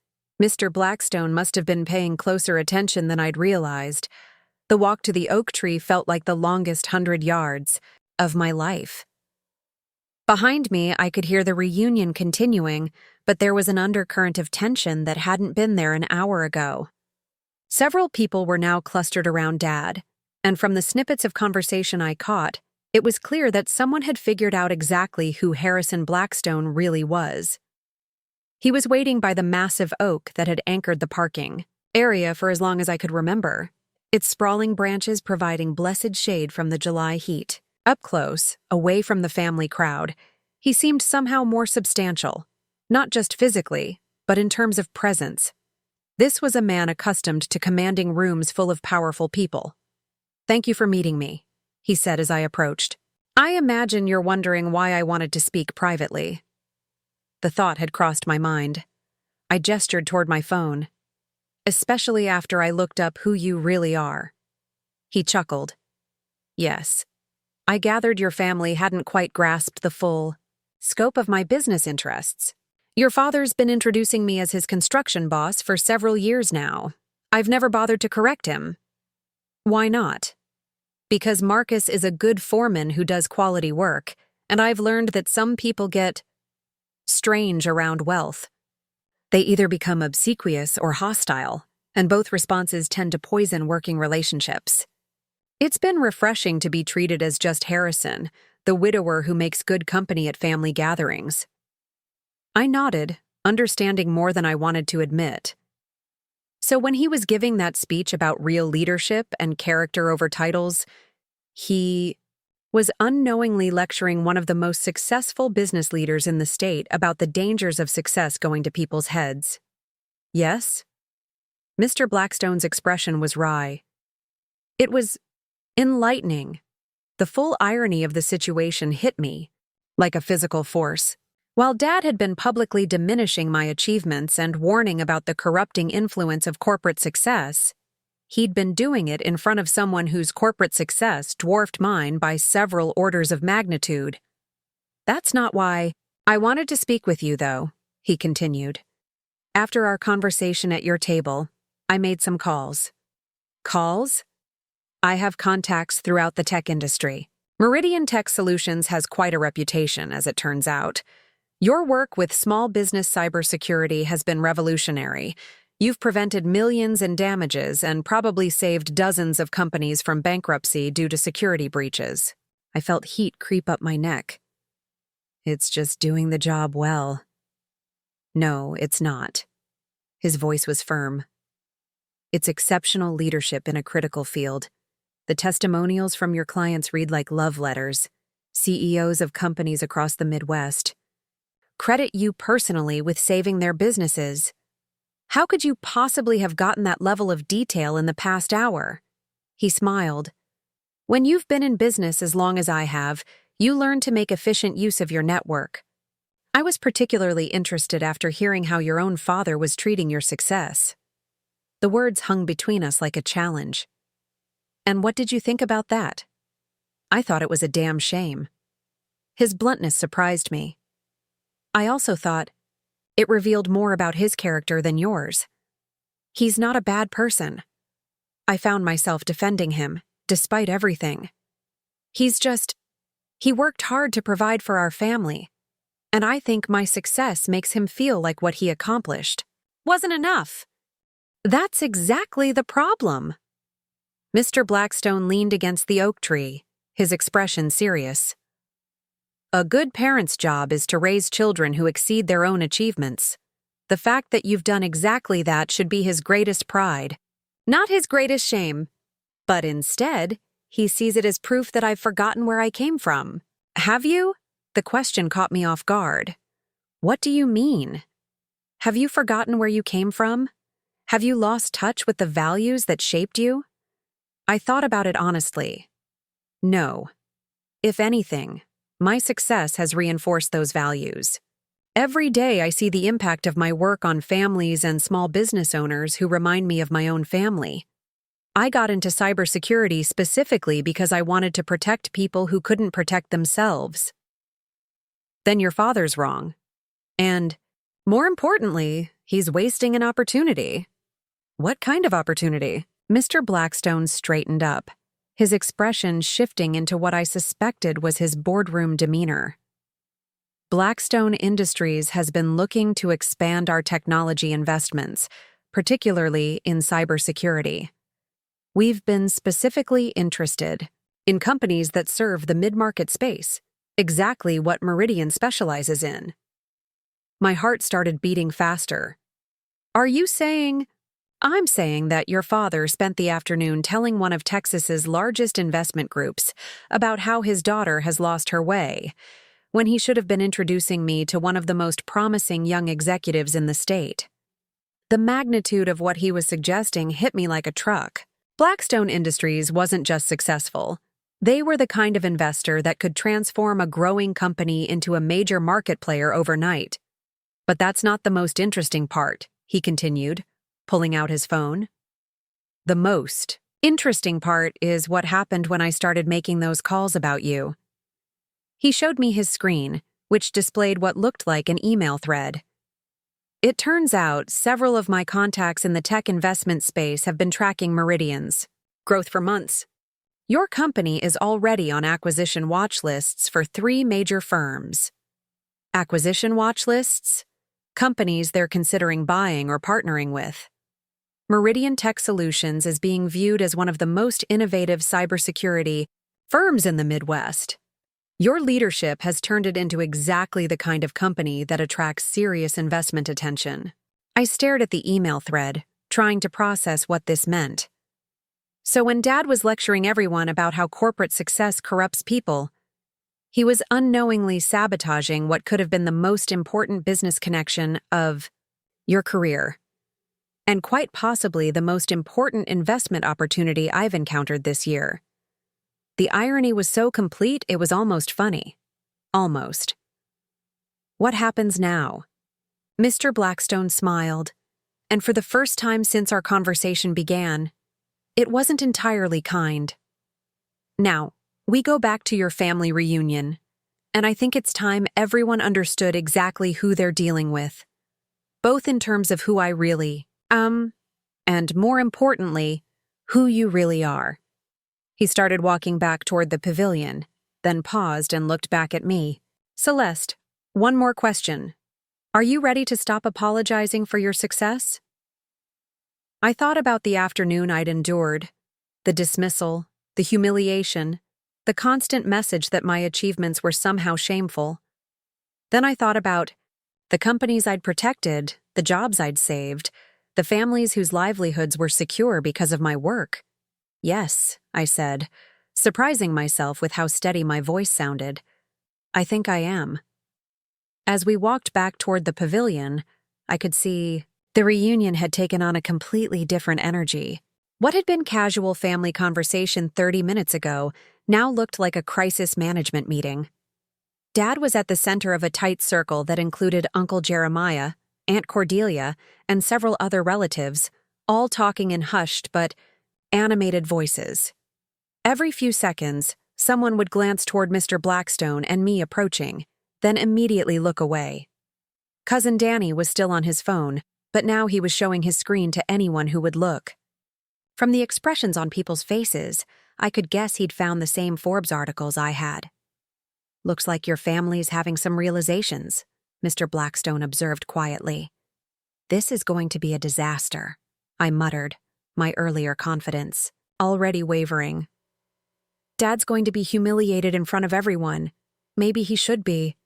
Mr. Blackstone must have been paying closer attention than I'd realized. The walk to the oak tree felt like the longest 100 yards of my life. Behind me, I could hear the reunion continuing, but there was an undercurrent of tension that hadn't been there an hour ago. Several people were now clustered around Dad, and from the snippets of conversation I caught, it was clear that someone had figured out exactly who Harrison Blackstone really was. He was waiting by the massive oak that had anchored the parking area for as long as I could remember, its sprawling branches providing blessed shade from the July heat. Up close, away from the family crowd, he seemed somehow more substantial, not just physically, but in terms of presence. This was a man accustomed to commanding rooms full of powerful people. "Thank you for meeting me," he said as I approached. "I imagine you're wondering why I wanted to speak privately." The thought had crossed my mind. I gestured toward my phone. "Especially after I looked up who you really are." He chuckled. "Yes. I gathered your family hadn't quite grasped the full scope of my business interests. Your father's been introducing me as his construction boss for several years now. I've never bothered to correct him. Why not? Because Marcus is a good foreman who does quality work, and I've learned that some people get strange around wealth. They either become obsequious or hostile, and both responses tend to poison working relationships. It's been refreshing to be treated as just Harrison, the widower who makes good company at family gatherings. I nodded, understanding more than I wanted to admit. So when he was giving that speech about real leadership and character over titles, he was unknowingly lecturing one of the most successful business leaders in the state about the dangers of success going to people's heads. Yes? Mr. Blackstone's expression was wry. It was enlightening. The full irony of the situation hit me, like a physical force. While Dad had been publicly diminishing my achievements and warning about the corrupting influence of corporate success, he'd been doing it in front of someone whose corporate success dwarfed mine by several orders of magnitude. That's not why I wanted to speak with you, though, he continued. After our conversation at your table, I made some calls. Calls? I have contacts throughout the tech industry. Meridian Tech Solutions has quite a reputation, as it turns out. Your work with small business cybersecurity has been revolutionary. You've prevented millions in damages and probably saved dozens of companies from bankruptcy due to security breaches. I felt heat creep up my neck. It's just doing the job well. No, it's not. His voice was firm. It's exceptional leadership in a critical field. The testimonials from your clients read like love letters. CEOs of companies across the Midwest credit you personally with saving their businesses. How could you possibly have gotten that level of detail in the past hour? He smiled. When you've been in business as long as I have, you learn to make efficient use of your network. I was particularly interested after hearing how your own father was treating your success. The words hung between us like a challenge. And what did you think about that? I thought it was a damn shame. His bluntness surprised me. I also thought it revealed more about his character than yours. He's not a bad person. I found myself defending him, despite everything. He worked hard to provide for our family, and I think my success makes him feel like what he accomplished wasn't enough. That's exactly the problem. Mr. Blackstone leaned against the oak tree, his expression serious. A good parent's job is to raise children who exceed their own achievements. The fact that you've done exactly that should be his greatest pride, not his greatest shame. But instead, he sees it as proof that I've forgotten where I came from. Have you? The question caught me off guard. What do you mean? Have you forgotten where you came from? Have you lost touch with the values that shaped you? I thought about it honestly. No. If anything, my success has reinforced those values. Every day I see the impact of my work on families and small business owners who remind me of my own family. I got into cybersecurity specifically because I wanted to protect people who couldn't protect themselves. Then your father's wrong. And, more importantly, he's wasting an opportunity. What kind of opportunity? Mr. Blackstone straightened up, his expression shifting into what I suspected was his boardroom demeanor. Blackstone Industries has been looking to expand our technology investments, particularly in cybersecurity. We've been specifically interested in companies that serve the mid-market space, exactly what Meridian specializes in. My heart started beating faster. Are you saying... I'm saying that your father spent the afternoon telling one of Texas's largest investment groups about how his daughter has lost her way, when he should have been introducing me to one of the most promising young executives in the state. The magnitude of what he was suggesting hit me like a truck. Blackstone Industries wasn't just successful. They were the kind of investor that could transform a growing company into a major market player overnight. But that's not the most interesting part, he continued, pulling out his phone. The most interesting part is what happened when I started making those calls about you. He showed me his screen, which displayed what looked like an email thread. It turns out several of my contacts in the tech investment space have been tracking Meridian's growth for months. Your company is already on acquisition watch lists for 3 major firms. Acquisition watch lists? Companies they're considering buying or partnering with. Meridian Tech Solutions is being viewed as one of the most innovative cybersecurity firms in the Midwest. Your leadership has turned it into exactly the kind of company that attracts serious investment attention. I stared at the email thread, trying to process what this meant. So when Dad was lecturing everyone about how corporate success corrupts people, he was unknowingly sabotaging what could have been the most important business connection of your career. And quite possibly the most important investment opportunity I've encountered this year. The irony was so complete it was almost funny. Almost. What happens now? Mr. Blackstone smiled, and for the first time since our conversation began, it wasn't entirely kind. Now, we go back to your family reunion, and I think it's time everyone understood exactly who they're dealing with, both in terms of who I really and more importantly, who you really are. He started walking back toward the pavilion, then paused and looked back at me. Celeste, one more question. Are you ready to stop apologizing for your success? I thought about the afternoon I'd endured, the dismissal, the humiliation, the constant message that my achievements were somehow shameful. Then I thought about the companies I'd protected, the jobs I'd saved, the families whose livelihoods were secure because of my work. Yes, I said, surprising myself with how steady my voice sounded. I think I am. As we walked back toward the pavilion, I could see the reunion had taken on a completely different energy. What had been casual family conversation 30 minutes ago now looked like a crisis management meeting. Dad was at the center of a tight circle that included Uncle Jeremiah, Aunt Cordelia, and several other relatives, all talking in hushed but animated voices. Every few seconds, someone would glance toward Mr. Blackstone and me approaching, then immediately look away. Cousin Danny was still on his phone, but now he was showing his screen to anyone who would look. From the expressions on people's faces, I could guess he'd found the same Forbes articles I had. Looks like your family's having some realizations, Mr. Blackstone observed quietly. This is going to be a disaster, I muttered, my earlier confidence already wavering. Dad's going to be humiliated in front of everyone. Maybe he should be.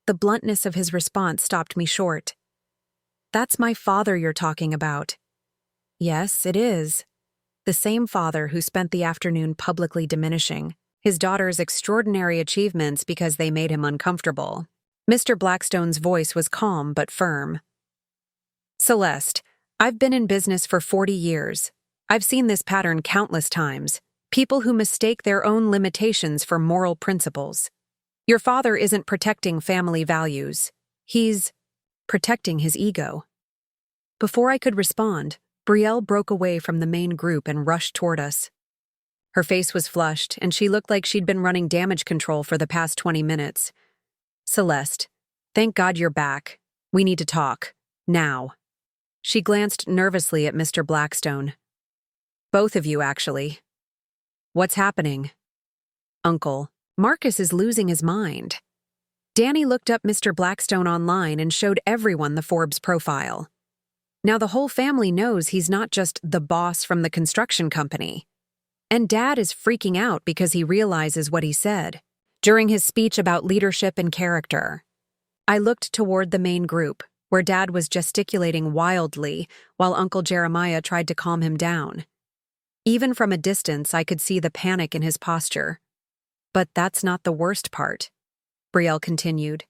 The bluntness of his response stopped me short. That's my father you're talking about. Yes, it is. The same father who spent the afternoon publicly diminishing his daughter's extraordinary achievements because they made him uncomfortable. Mr. Blackstone's voice was calm but firm. Celeste, I've been in business for 40 years. I've seen this pattern countless times. People who mistake their own limitations for moral principles. Your father isn't protecting family values. He's protecting his ego. Before I could respond, Brielle broke away from the main group and rushed toward us. Her face was flushed, and she looked like she'd been running damage control for the past 20 minutes. Celeste, thank God you're back. We need to talk. Now. She glanced nervously at Mr. Blackstone. Both of you, actually. What's happening? Uncle, Marcus is losing his mind. Danny looked up Mr. Blackstone online and showed everyone the Forbes profile. Now the whole family knows he's not just the boss from the construction company. And Dad is freaking out because he realizes what he said during his speech about leadership and character. I looked toward the main group, where Dad was gesticulating wildly while Uncle Jeremiah tried to calm him down. Even from a distance, I could see the panic in his posture. But that's not the worst part, Brielle continued.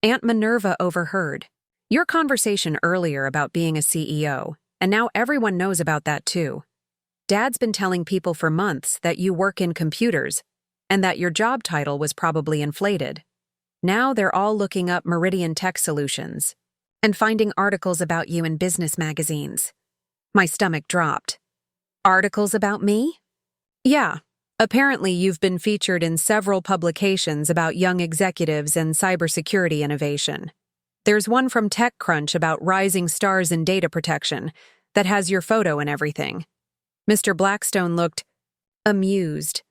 Aunt Minerva overheard your conversation earlier about being a CEO, and now everyone knows about that too. Dad's been telling people for months that you work in computers and that your job title was probably inflated. Now they're all looking up Meridian Tech Solutions and finding articles about you in business magazines. My stomach dropped. Articles about me? Yeah. Apparently you've been featured in several publications about young executives and cybersecurity innovation. There's one from TechCrunch about rising stars in data protection that has your photo and everything. Mr. Blackstone looked amused.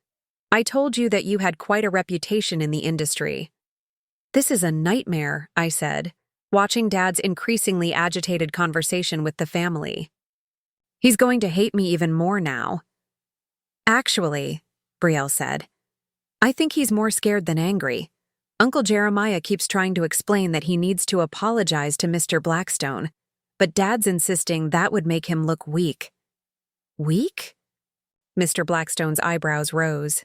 I told you that you had quite a reputation in the industry. This is a nightmare, I said, watching Dad's increasingly agitated conversation with the family. He's going to hate me even more now. Actually, Brielle said, I think he's more scared than angry. Uncle Jeremiah keeps trying to explain that he needs to apologize to Mr. Blackstone, but Dad's insisting that would make him look weak. Weak? Mr. Blackstone's eyebrows rose.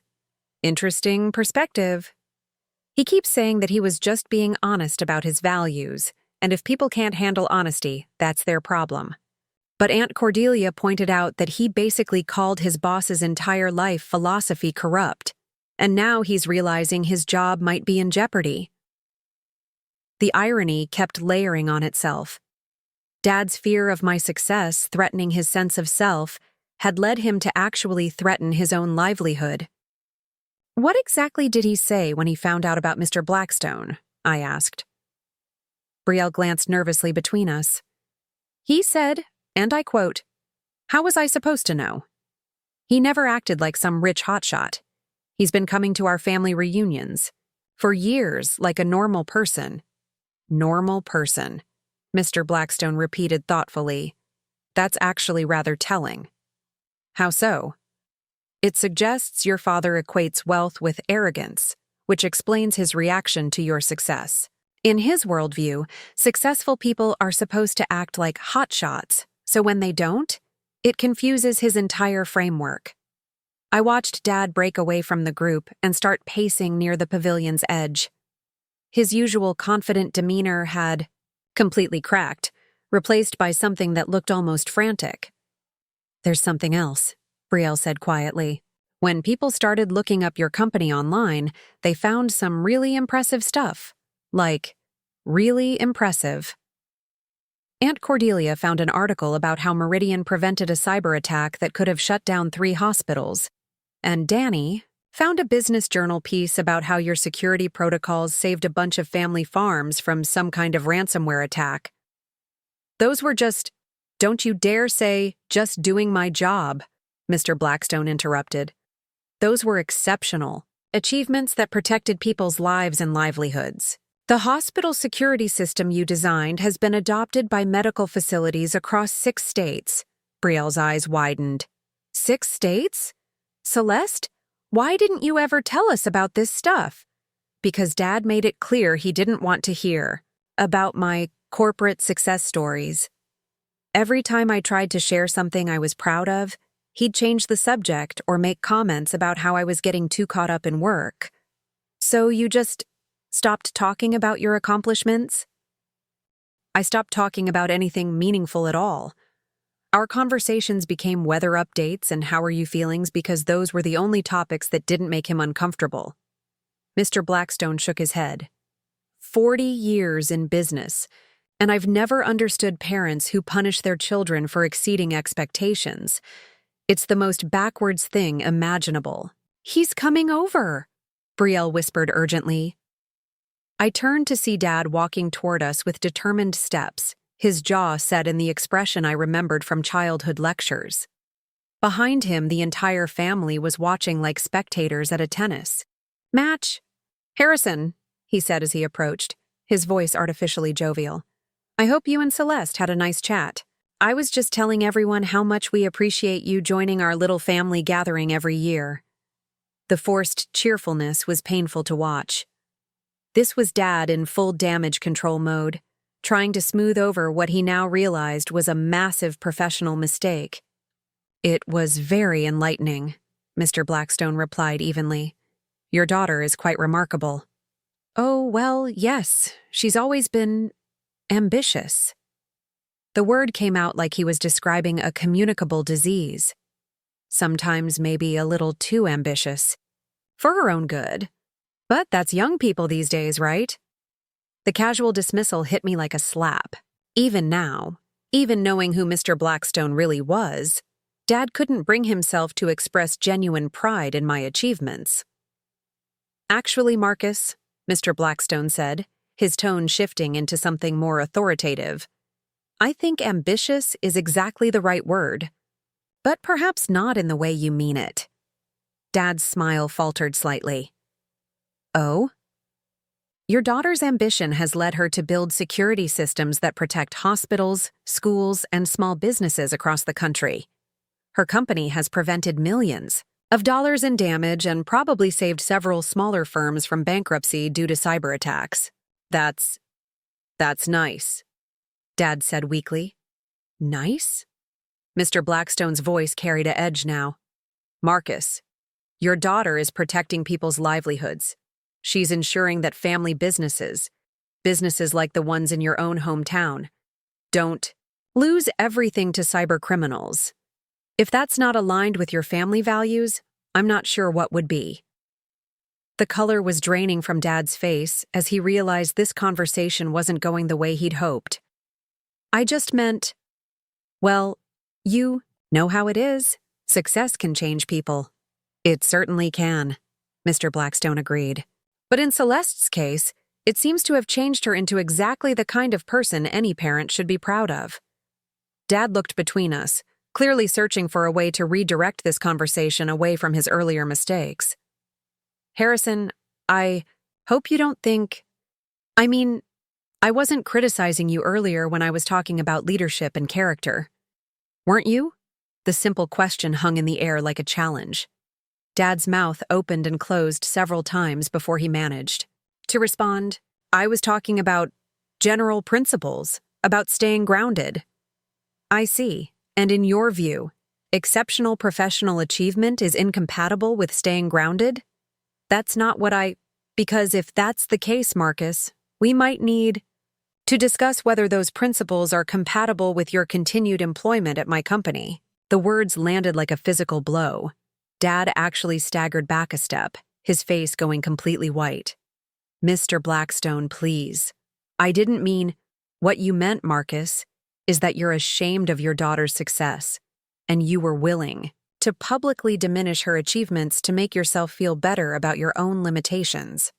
Interesting perspective. He keeps saying that he was just being honest about his values, and if people can't handle honesty, that's their problem. But Aunt Cordelia pointed out that he basically called his boss's entire life philosophy corrupt, and now he's realizing his job might be in jeopardy. The irony kept layering on itself. Dad's fear of my success threatening his sense of self had led him to actually threaten his own livelihood. What exactly did he say when he found out about Mr. Blackstone? I asked. Brielle glanced nervously between us. He said, and I quote, "How was I supposed to know? He never acted like some rich hotshot. He's been coming to our family reunions for years like a normal person." Normal person, Mr. Blackstone repeated thoughtfully. That's actually rather telling. How so? It suggests your father equates wealth with arrogance, which explains his reaction to your success. In his worldview, successful people are supposed to act like hotshots, so when they don't, it confuses his entire framework. I watched Dad break away from the group and start pacing near the pavilion's edge. His usual confident demeanor had completely cracked, replaced by something that looked almost frantic. There's something else, Brielle said quietly. When people started looking up your company online, they found some really impressive stuff. Like, really impressive. Aunt Cordelia found an article about how Meridian prevented a cyber attack that could have shut down 3 hospitals. And Danny found a business journal piece about how your security protocols saved a bunch of family farms from some kind of ransomware attack. Those were just, don't you dare say, just doing my job, Mr. Blackstone interrupted. Those were exceptional achievements that protected people's lives and livelihoods. The hospital security system you designed has been adopted by medical facilities across 6 states. Brielle's eyes widened. 6 states? Celeste, why didn't you ever tell us about this stuff? Because Dad made it clear he didn't want to hear about my corporate success stories. Every time I tried to share something I was proud of, he'd change the subject or make comments about how I was getting too caught up in work. So you just stopped talking about your accomplishments? I stopped talking about anything meaningful at all. Our conversations became weather updates and how are you feelings because those were the only topics that didn't make him uncomfortable. Mr. Blackstone shook his head. 40 years in business, and I've never understood parents who punish their children for exceeding expectations. It's the most backwards thing imaginable. He's coming over, Brielle whispered urgently. I turned to see Dad walking toward us with determined steps, his jaw set in the expression I remembered from childhood lectures. Behind him, the entire family was watching like spectators at a tennis match. Harrison, he said as he approached, his voice artificially jovial. I hope you and Celeste had a nice chat. I was just telling everyone how much we appreciate you joining our little family gathering every year. The forced cheerfulness was painful to watch. This was Dad in full damage control mode, trying to smooth over what he now realized was a massive professional mistake. It was very enlightening, Mr. Blackstone replied evenly. Your daughter is quite remarkable. Oh, well, yes, she's always been ambitious. The word came out like he was describing a communicable disease. Sometimes maybe a little too ambitious. For her own good. But that's young people these days, right? The casual dismissal hit me like a slap. Even now, even knowing who Mr. Blackstone really was, Dad couldn't bring himself to express genuine pride in my achievements. Actually, Marcus, Mr. Blackstone said, his tone shifting into something more authoritative. I think ambitious is exactly the right word, but perhaps not in the way you mean it. Dad's smile faltered slightly. Oh? Your daughter's ambition has led her to build security systems that protect hospitals, schools, and small businesses across the country. Her company has prevented millions of dollars in damage and probably saved several smaller firms from bankruptcy due to cyber attacks. That's nice, Dad said weakly. Nice? Mr. Blackstone's voice carried an edge now. Marcus, your daughter is protecting people's livelihoods. She's ensuring that family businesses like the ones in your own hometown, don't lose everything to cyber criminals. If that's not aligned with your family values, I'm not sure what would be. The color was draining from Dad's face as he realized this conversation wasn't going the way he'd hoped. I just meant, well, you know how it is. Success can change people. It certainly can, Mr. Blackstone agreed. But in Celeste's case, it seems to have changed her into exactly the kind of person any parent should be proud of. Dad looked between us, clearly searching for a way to redirect this conversation away from his earlier mistakes. Harrison, I hope you don't think… I wasn't criticizing you earlier when I was talking about leadership and character. Weren't you? The simple question hung in the air like a challenge. Dad's mouth opened and closed several times before he managed to respond. I was talking about general principles, about staying grounded. I see. And in your view, exceptional professional achievement is incompatible with staying grounded? That's not what because if that's the case, Marcus, we might need to discuss whether those principles are compatible with your continued employment at my company. The words landed like a physical blow. Dad actually staggered back a step, his face going completely white. Mr. Blackstone, please. I didn't mean… What you meant, Marcus, is that you're ashamed of your daughter's success, and you were willing to publicly diminish her achievements to make yourself feel better about your own limitations.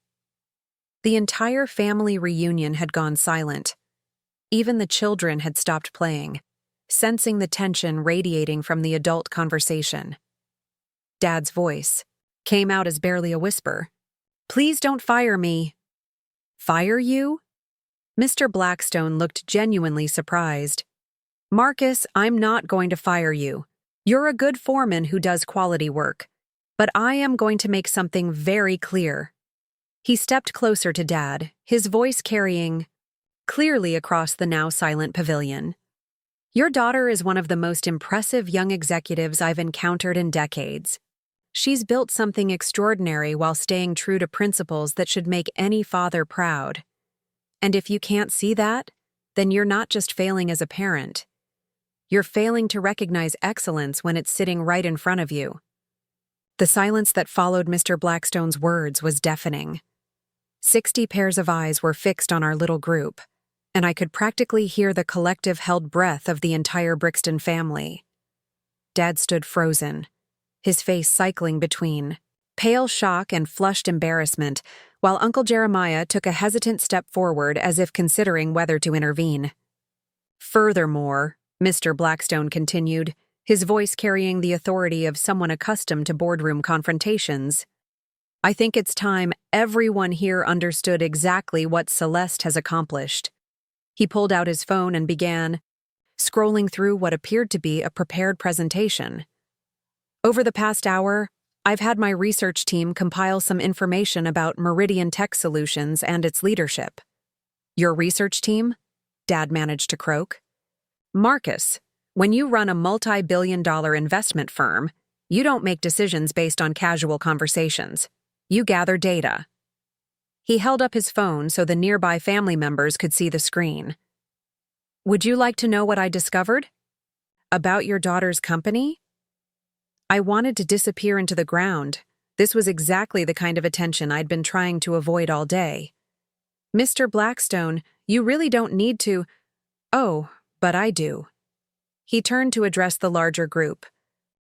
The entire family reunion had gone silent. Even the children had stopped playing, sensing the tension radiating from the adult conversation. Dad's voice came out as barely a whisper. Please don't fire me. Fire you? Mr. Blackstone looked genuinely surprised. Marcus, I'm not going to fire you. You're a good foreman who does quality work. But I am going to make something very clear. He stepped closer to Dad, his voice carrying clearly across the now silent pavilion. Your daughter is one of the most impressive young executives I've encountered in decades. She's built something extraordinary while staying true to principles that should make any father proud. And if you can't see that, then you're not just failing as a parent. You're failing to recognize excellence when it's sitting right in front of you. The silence that followed Mr. Blackstone's words was deafening. 60 pairs of eyes were fixed on our little group, and I could practically hear the collective held breath of the entire Brixton family. Dad stood frozen, his face cycling between pale shock and flushed embarrassment, while Uncle Jeremiah took a hesitant step forward as if considering whether to intervene. Furthermore, Mr. Blackstone continued, his voice carrying the authority of someone accustomed to boardroom confrontations, I think it's time everyone here understood exactly what Celeste has accomplished. He pulled out his phone and began scrolling through what appeared to be a prepared presentation. Over the past hour, I've had my research team compile some information about Meridian Tech Solutions and its leadership. Your research team? Dad managed to croak. Marcus, when you run a multi-billion-dollar investment firm, you don't make decisions based on casual conversations. You gather data. He held up his phone so the nearby family members could see the screen. Would you like to know what I discovered? About your daughter's company? I wanted to disappear into the ground. This was exactly the kind of attention I'd been trying to avoid all day. Mr. Blackstone, you really don't need to… Oh, but I do. He turned to address the larger group,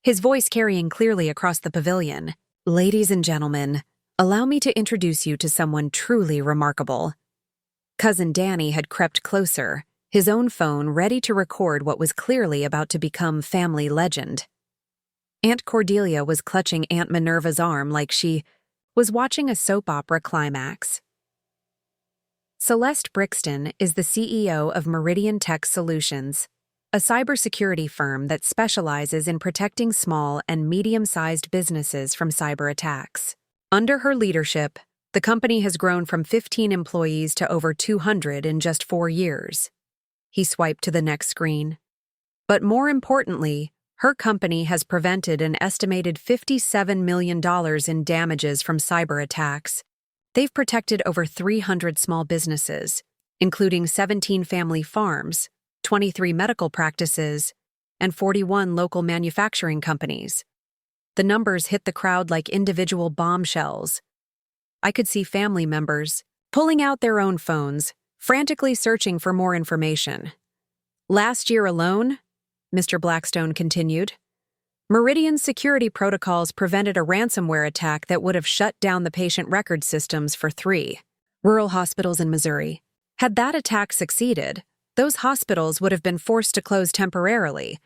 his voice carrying clearly across the pavilion. Ladies and gentlemen, allow me to introduce you to someone truly remarkable. Cousin Danny had crept closer, his own phone ready to record what was clearly about to become family legend. Aunt Cordelia was clutching Aunt Minerva's arm like she was watching a soap opera climax. Celeste Brixton is the CEO of Meridian Tech Solutions, a cybersecurity firm that specializes in protecting small and medium-sized businesses from cyber attacks. Under her leadership, the company has grown from 15 employees to over 200 in just 4 years. He swiped to the next screen. But more importantly, her company has prevented an estimated $57 million in damages from cyber attacks. They've protected over 300 small businesses, including 17 family farms, 23 medical practices, and 41 local manufacturing companies. The numbers hit the crowd like individual bombshells. I could see family members pulling out their own phones, frantically searching for more information. Last year alone, Mr. Blackstone continued, Meridian's security protocols prevented a ransomware attack that would have shut down the patient record systems for 3 rural hospitals in Missouri. Had that attack succeeded, those hospitals would have been forced to close temporarily,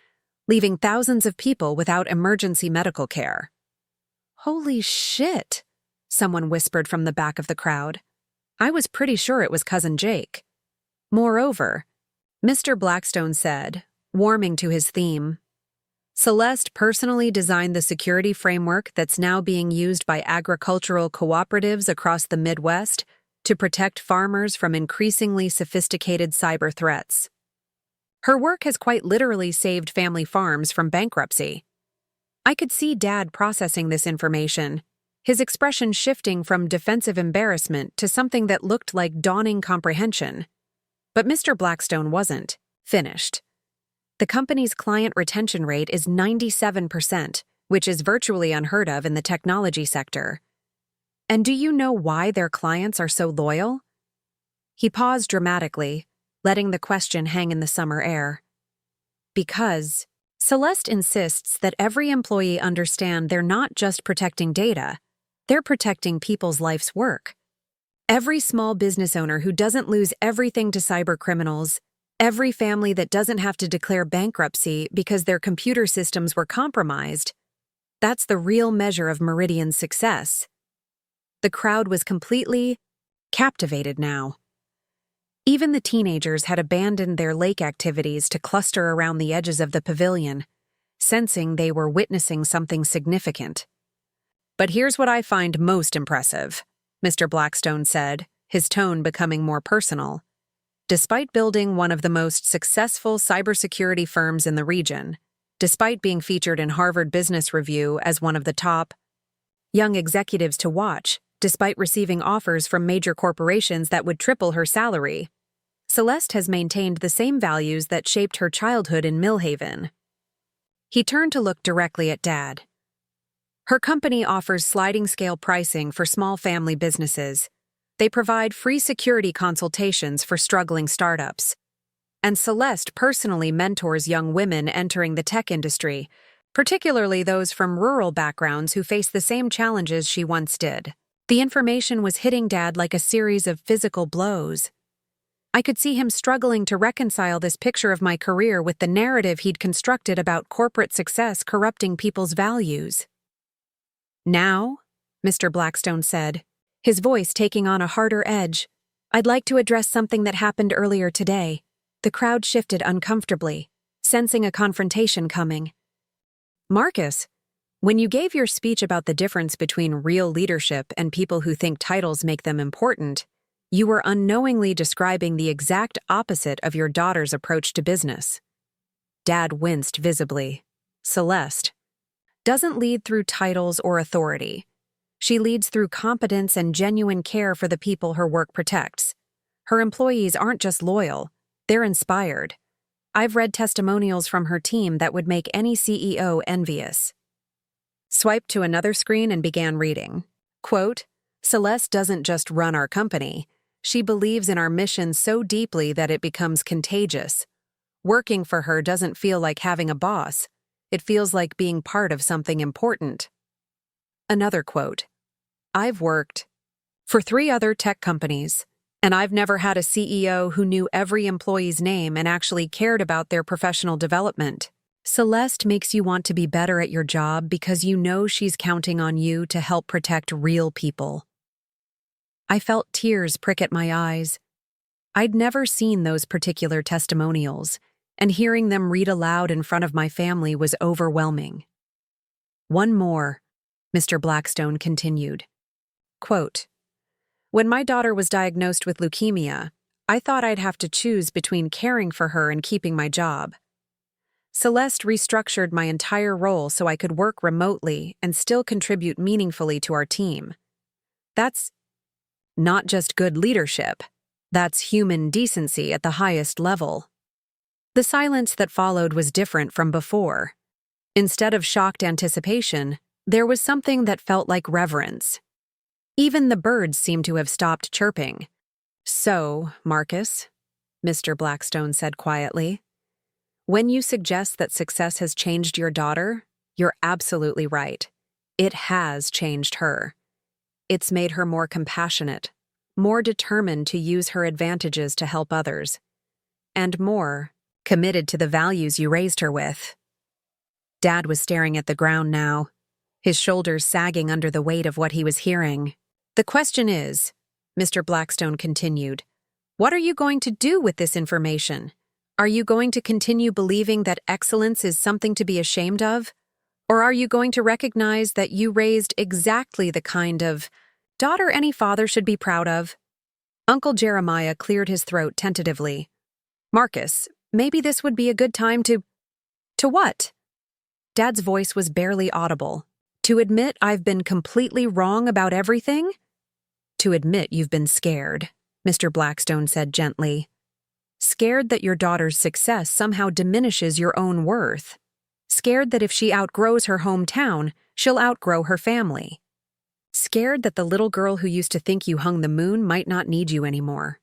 leaving thousands of people without emergency medical care. Holy shit, someone whispered from the back of the crowd. I was pretty sure it was Cousin Jake. Moreover, Mr. Blackstone said, warming to his theme, Celeste personally designed the security framework that's now being used by agricultural cooperatives across the Midwest to protect farmers from increasingly sophisticated cyber threats. Her work has quite literally saved family farms from bankruptcy. I could see Dad processing this information, his expression shifting from defensive embarrassment to something that looked like dawning comprehension. But Mr. Blackstone wasn't finished. The company's client retention rate is 97%, which is virtually unheard of in the technology sector. And do you know why their clients are so loyal? He paused dramatically, letting the question hang in the summer air. Because Celeste insists that every employee understand they're not just protecting data, they're protecting people's life's work. Every small business owner who doesn't lose everything to cyber criminals, every family that doesn't have to declare bankruptcy because their computer systems were compromised, that's the real measure of Meridian's success. The crowd was completely captivated now. Even the teenagers had abandoned their lake activities to cluster around the edges of the pavilion, sensing they were witnessing something significant. But here's what I find most impressive, Mr. Blackstone said, his tone becoming more personal. Despite building one of the most successful cybersecurity firms in the region, despite being featured in Harvard Business Review as one of the top young executives to watch, despite receiving offers from major corporations that would triple her salary, Celeste has maintained the same values that shaped her childhood in Millhaven. He turned to look directly at Dad. Her company offers sliding-scale pricing for small family businesses. They provide free security consultations for struggling startups. And Celeste personally mentors young women entering the tech industry, particularly those from rural backgrounds who face the same challenges she once did. The information was hitting Dad like a series of physical blows. I could see him struggling to reconcile this picture of my career with the narrative he'd constructed about corporate success corrupting people's values. Now, Mr. Blackstone said, his voice taking on a harder edge, I'd like to address something that happened earlier today. The crowd shifted uncomfortably, sensing a confrontation coming. Marcus, when you gave your speech about the difference between real leadership and people who think titles make them important, you were unknowingly describing the exact opposite of your daughter's approach to business. Dad winced visibly. Celeste doesn't lead through titles or authority. She leads through competence and genuine care for the people her work protects. Her employees aren't just loyal, they're inspired. I've read testimonials from her team that would make any CEO envious. Swiped to another screen and began reading. Quote, Celeste doesn't just run our company. She believes in our mission so deeply that it becomes contagious. Working for her doesn't feel like having a boss. It feels like being part of something important. Another quote, I've worked for 3 other tech companies, And I've never had a CEO who knew every employee's name and actually cared about their professional development. Celeste makes you want to be better at your job because you know she's counting on you to help protect real people. I felt tears prick at my eyes. I'd never seen those particular testimonials, and hearing them read aloud in front of my family was overwhelming. One more, Mr. Blackstone continued. Quote, "When my daughter was diagnosed with leukemia, I thought I'd have to choose between caring for her and keeping my job. Celeste restructured my entire role so I could work remotely and still contribute meaningfully to our team. That's not just good leadership, that's human decency at the highest level." The silence that followed was different from before. Instead of shocked anticipation, there was something that felt like reverence. Even the birds seemed to have stopped chirping. "So, Marcus," Mr. Blackstone said quietly, "when you suggest that success has changed your daughter, you're absolutely right. It has changed her. It's made her more compassionate, more determined to use her advantages to help others, and more committed to the values you raised her with." Dad was staring at the ground now, his shoulders sagging under the weight of what he was hearing. "The question is," Mr. Blackstone continued, "what are you going to do with this information? Are you going to continue believing that excellence is something to be ashamed of? Or are you going to recognize that you raised exactly the kind of daughter any father should be proud of?" Uncle Jeremiah cleared his throat tentatively. "Marcus, maybe this would be a good time to what?" Dad's voice was barely audible. "To admit I've been completely wrong about everything?" "To admit you've been scared," Mr. Blackstone said gently. "Scared that your daughter's success somehow diminishes your own worth. Scared that if she outgrows her hometown, she'll outgrow her family. Scared that the little girl who used to think you hung the moon might not need you anymore."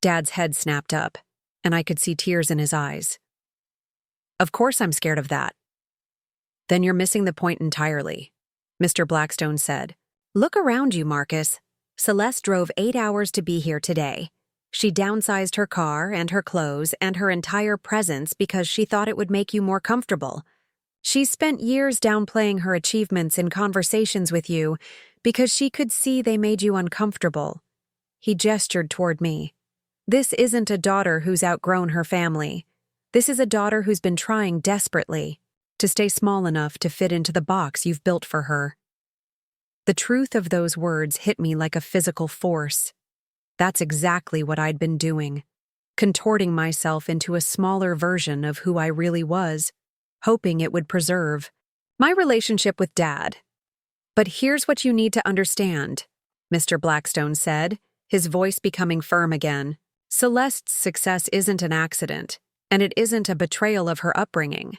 Dad's head snapped up, and I could see tears in his eyes. "Of course I'm scared of that." "Then you're missing the point entirely," Mr. Blackstone said. "Look around you, Marcus. Celeste drove 8 hours to be here today. She downsized her car and her clothes and her entire presence because she thought it would make you more comfortable. She's spent years downplaying her achievements in conversations with you because she could see they made you uncomfortable." He gestured toward me. "This isn't a daughter who's outgrown her family. This is a daughter who's been trying desperately to stay small enough to fit into the box you've built for her." The truth of those words hit me like a physical force. That's exactly what I'd been doing, contorting myself into a smaller version of who I really was, hoping it would preserve my relationship with Dad. "But here's what you need to understand," Mr. Blackstone said, his voice becoming firm again. "Celeste's success isn't an accident, and it isn't a betrayal of her upbringing.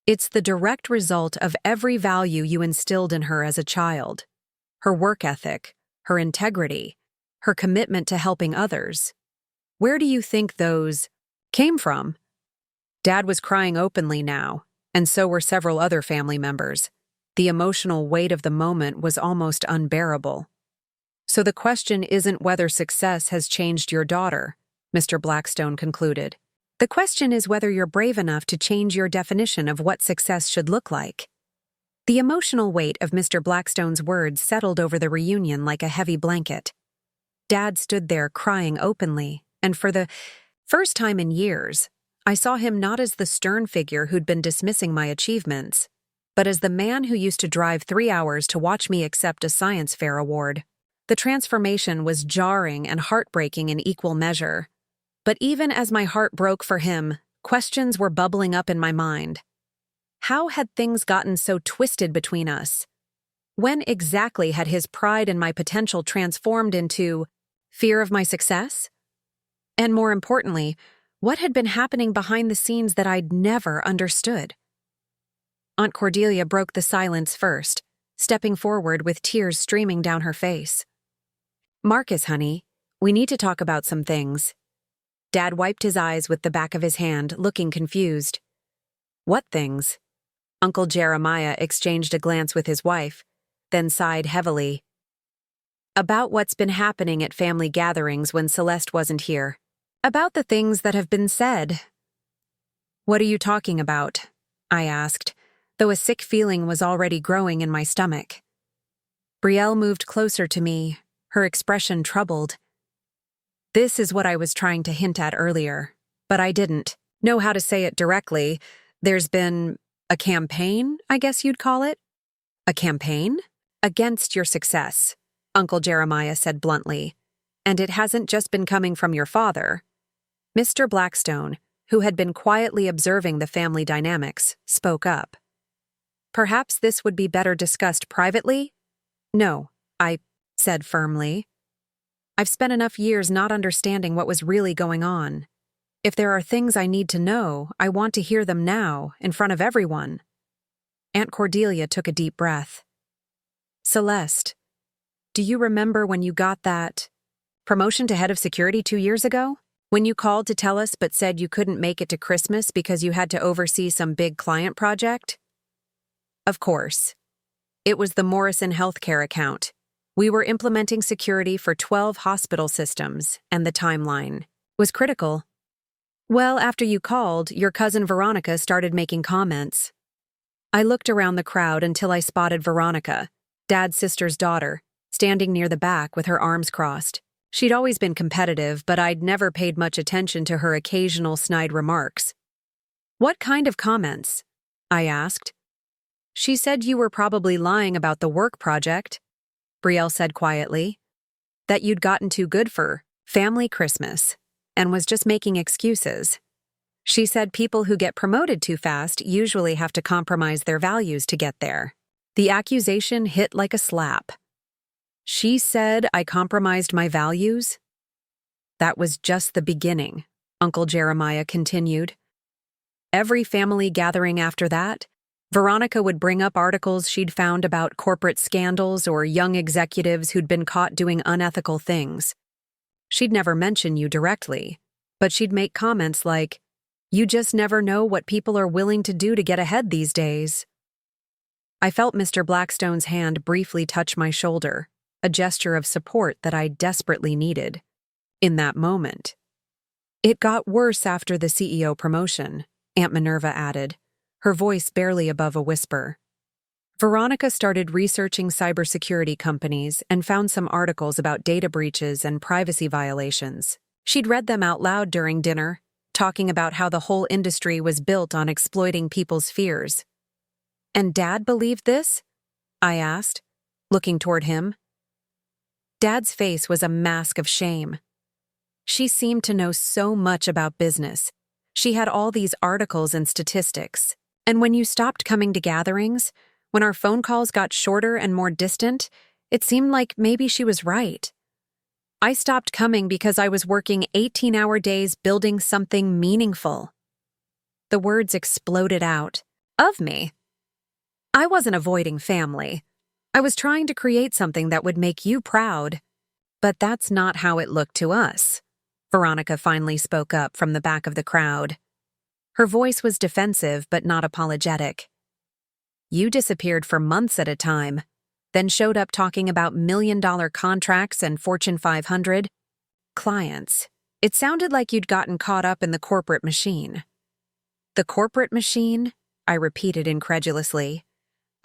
It's the direct result of every value you instilled in her as a child. Her work ethic, her integrity, her commitment to helping others. Where do you think those came from?" Dad was crying openly now, and so were several other family members. The emotional weight of the moment was almost unbearable. "So the question isn't whether success has changed your daughter," Mr. Blackstone concluded. "The question is whether you're brave enough to change your definition of what success should look like." The emotional weight of Mr. Blackstone's words settled over the reunion like a heavy blanket. Dad stood there crying openly, and for the first time in years, I saw him not as the stern figure who'd been dismissing my achievements, but as the man who used to drive 3 hours to watch me accept a science fair award. The transformation was jarring and heartbreaking in equal measure. But even as my heart broke for him, questions were bubbling up in my mind. How had things gotten so twisted between us? When exactly had his pride in my potential transformed into fear of my success? And more importantly, what had been happening behind the scenes that I'd never understood? Aunt Cordelia broke the silence first, stepping forward with tears streaming down her face. "Marcus, honey, we need to talk about some things." Dad wiped his eyes with the back of his hand, looking confused. "What things?" Uncle Jeremiah exchanged a glance with his wife, then sighed heavily. About what's been happening at family gatherings when Celeste wasn't here. About the things that have been said. What are you talking about? I asked, though a sick feeling was already growing in my stomach. Brielle moved closer to me, her expression troubled. This is what I was trying to hint at earlier, but I didn't know how to say it directly. There's been a campaign, I guess you'd call it. A campaign? Against your success, Uncle Jeremiah said bluntly. And it hasn't just been coming from your father. Mr. Blackstone, who had been quietly observing the family dynamics, spoke up. Perhaps this would be better discussed privately? No, I said firmly. I've spent enough years not understanding what was really going on. If there are things I need to know, I want to hear them now, in front of everyone. Aunt Cordelia took a deep breath. Celeste, do you remember when you got that promotion to head of security 2 years ago? When you called to tell us but said you couldn't make it to Christmas because you had to oversee some big client project? Of course. It was the Morrison Healthcare account. We were implementing security for 12 hospital systems, and the timeline was critical. Well, after you called, your cousin Veronica started making comments. I looked around the crowd until I spotted Veronica, Dad's sister's daughter, standing near the back with her arms crossed. She'd always been competitive, but I'd never paid much attention to her occasional snide remarks. What kind of comments? I asked. She said you were probably lying about the work project, Brielle said quietly. That you'd gotten too good for family Christmas, and was just making excuses. She said people who get promoted too fast usually have to compromise their values to get there. The accusation hit like a slap. She said I compromised my values? That was just the beginning, Uncle Jeremiah continued. Every family gathering after that, Veronica would bring up articles she'd found about corporate scandals or young executives who'd been caught doing unethical things. She'd never mention you directly, but she'd make comments like, "You just never know what people are willing to do to get ahead these days." I felt Mr. Blackstone's hand briefly touch my shoulder, a gesture of support that I desperately needed. In that moment. It got worse after the CEO promotion, Aunt Minerva added, her voice barely above a whisper. Veronica started researching cybersecurity companies and found some articles about data breaches and privacy violations. She'd read them out loud during dinner, talking about how the whole industry was built on exploiting people's fears. And Dad believed this? I asked, looking toward him. Dad's face was a mask of shame. She seemed to know so much about business. She had all these articles and statistics. And when you stopped coming to gatherings, when our phone calls got shorter and more distant, it seemed like maybe she was right. I stopped coming because I was working 18-hour days building something meaningful. The words exploded out. Of me. I wasn't avoiding family. I was trying to create something that would make you proud. But that's not how it looked to us. Veronica finally spoke up from the back of the crowd. Her voice was defensive but not apologetic. You disappeared for months at a time, then showed up talking about million-dollar contracts and Fortune 500 clients. It sounded like you'd gotten caught up in the corporate machine. The corporate machine? I repeated incredulously.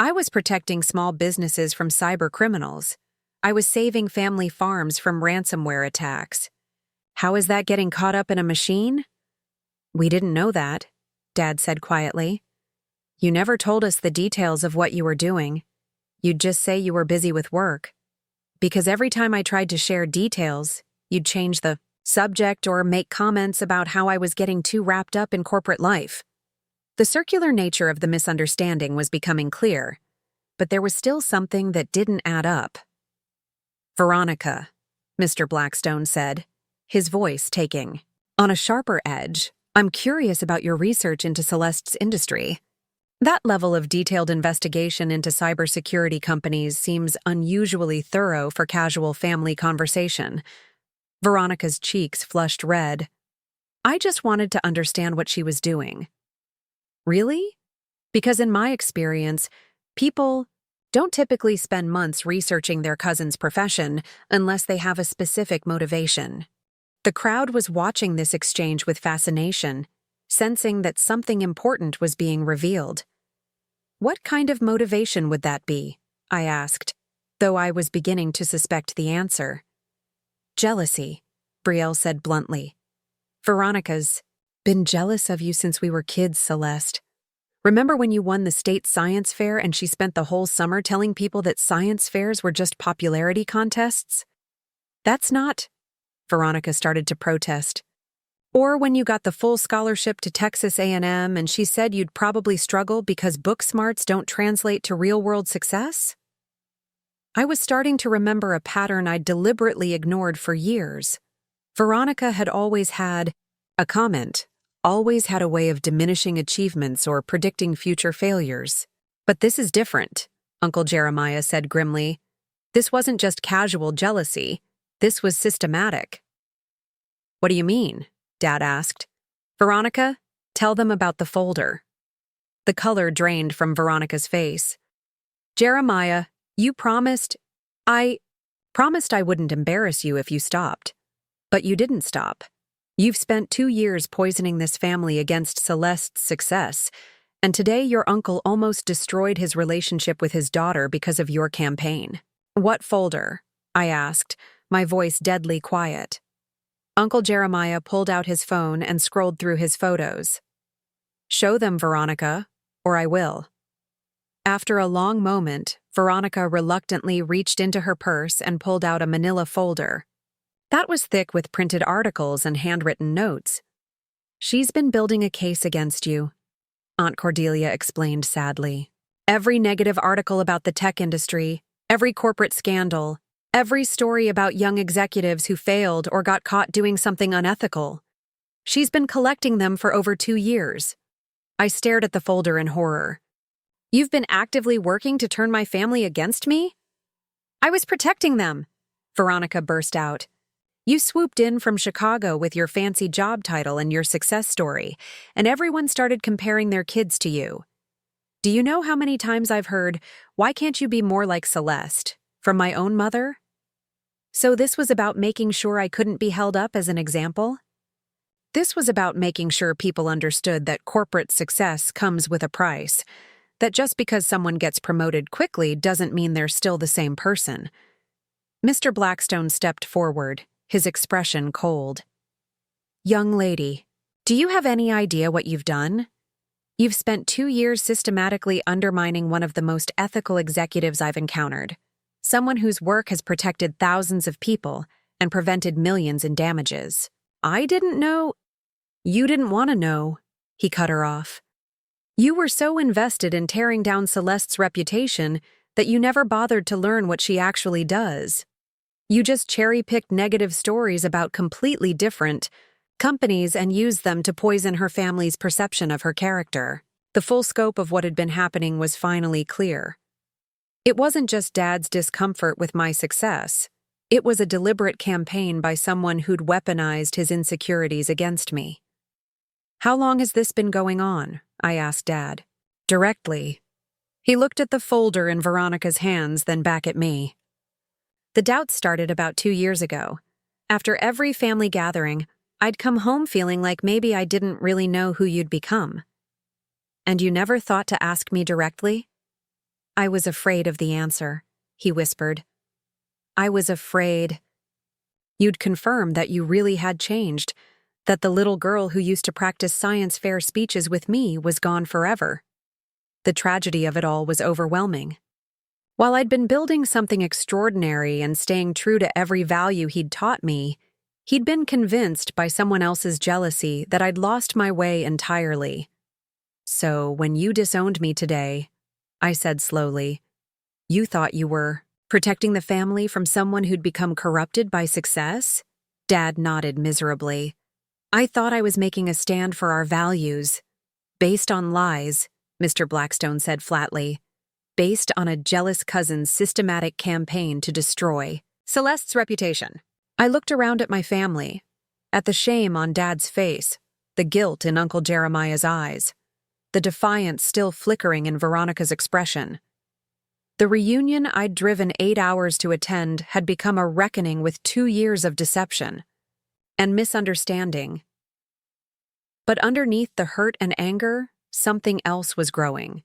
I was protecting small businesses from cyber criminals. I was saving family farms from ransomware attacks. How is that getting caught up in a machine? We didn't know that, Dad said quietly. You never told us the details of what you were doing. You'd just say you were busy with work. Because every time I tried to share details, you'd change the subject or make comments about how I was getting too wrapped up in corporate life. The circular nature of the misunderstanding was becoming clear, but there was still something that didn't add up. Veronica, Mr. Blackstone said, his voice taking on a sharper edge. I'm curious about your research into Celeste's industry. That level of detailed investigation into cybersecurity companies seems unusually thorough for casual family conversation. Veronica's cheeks flushed red. I just wanted to understand what she was doing. Really? Because in my experience, people don't typically spend months researching their cousin's profession unless they have a specific motivation. The crowd was watching this exchange with fascination, sensing that something important was being revealed. "What kind of motivation would that be?" I asked, though I was beginning to suspect the answer. "Jealousy," Brielle said bluntly. "Veronica's been jealous of you since we were kids, Celeste. Remember when you won the state science fair and she spent the whole summer telling people that science fairs were just popularity contests? That's not..." Veronica started to protest. "Or when you got the full scholarship to Texas A&M and she said you'd probably struggle because book smarts don't translate to real-world success?" I was starting to remember a pattern I'd deliberately ignored for years. Veronica had always had a way of diminishing achievements or predicting future failures. "But this is different," Uncle Jeremiah said grimly. "This wasn't just casual jealousy. This was systematic." "What do you mean?" Dad asked. "Veronica, tell them about the folder." The color drained from Veronica's face. "Jeremiah, you promised..." "I promised I wouldn't embarrass you if you stopped. But you didn't stop. You've spent 2 years poisoning this family against Celeste's success, and today your uncle almost destroyed his relationship with his daughter because of your campaign." "What folder?" I asked, my voice deadly quiet. Uncle Jeremiah pulled out his phone and scrolled through his photos. "Show them, Veronica, or I will." After a long moment, Veronica reluctantly reached into her purse and pulled out a manila folder. That was thick with printed articles and handwritten notes. "She's been building a case against you," Aunt Cordelia explained sadly. "Every negative article about the tech industry, every corporate scandal, every story about young executives who failed or got caught doing something unethical. She's been collecting them for over 2 years. I stared at the folder in horror. "You've been actively working to turn my family against me?" "I was protecting them," Veronica burst out. "You swooped in from Chicago with your fancy job title and your success story, and everyone started comparing their kids to you. Do you know how many times I've heard, 'Why can't you be more like Celeste?' from my own mother? So this was about making sure I couldn't be held up as an example? This was about making sure people understood that corporate success comes with a price, that just because someone gets promoted quickly doesn't mean they're still the same person." Mr. Blackstone stepped forward, his expression cold. "Young lady, do you have any idea what you've done? You've spent 2 years systematically undermining one of the most ethical executives I've encountered. Someone whose work has protected thousands of people and prevented millions in damages. I didn't know..." "You didn't want to know," he cut her off. "You were so invested in tearing down Celeste's reputation that you never bothered to learn what she actually does. You just cherry-picked negative stories about completely different companies and used them to poison her family's perception of her character." The full scope of what had been happening was finally clear. It wasn't just Dad's discomfort with my success. It was a deliberate campaign by someone who'd weaponized his insecurities against me. "How long has this been going on?" I asked Dad. Directly. He looked at the folder in Veronica's hands, then back at me. "The doubts started about 2 years ago. After every family gathering, I'd come home feeling like maybe I didn't really know who you'd become." "And you never thought to ask me directly?" "I was afraid of the answer," he whispered. "I was afraid you'd confirm that you really had changed, that the little girl who used to practice science fair speeches with me was gone forever." The tragedy of it all was overwhelming. While I'd been building something extraordinary and staying true to every value he'd taught me, he'd been convinced by someone else's jealousy that I'd lost my way entirely. "So when you disowned me today," I said slowly, "you thought you were protecting the family from someone who'd become corrupted by success?" Dad nodded miserably. "I thought I was making a stand for our values. Based on lies," Mr. Blackstone said flatly. "Based on a jealous cousin's systematic campaign to destroy Celeste's reputation." I looked around at my family, at the shame on Dad's face, the guilt in Uncle Jeremiah's eyes, the defiance still flickering in Veronica's expression. The reunion I'd driven 8 hours to attend had become a reckoning with 2 years of deception and misunderstanding. But underneath the hurt and anger, something else was growing.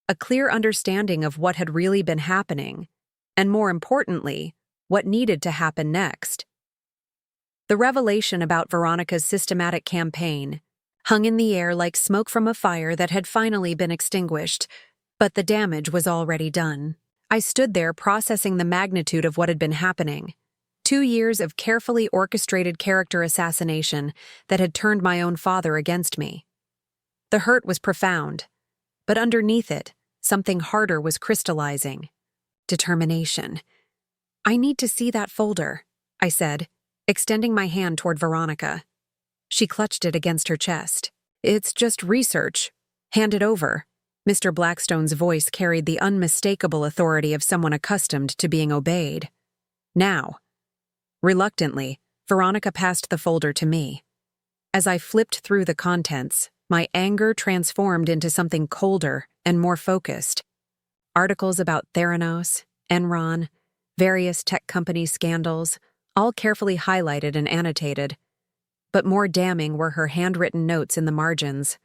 A clear understanding of what had really been happening, and more importantly, what needed to happen next. The revelation about Veronica's systematic campaign hung in the air like smoke from a fire that had finally been extinguished, but the damage was already done. I stood there processing the magnitude of what had been happening. 2 years of carefully orchestrated character assassination that had turned my own father against me. The hurt was profound, but underneath it, something harder was crystallizing. Determination. "I need to see that folder," I said, extending my hand toward Veronica. She clutched it against her chest. "It's just research. Hand it over." Mr. Blackstone's voice carried the unmistakable authority of someone accustomed to being obeyed. "Now." Reluctantly, Veronica passed the folder to me. As I flipped through the contents, my anger transformed into something colder and more focused. Articles about Theranos, Enron, various tech company scandals, all carefully highlighted and annotated. But more damning were her handwritten notes in the margins.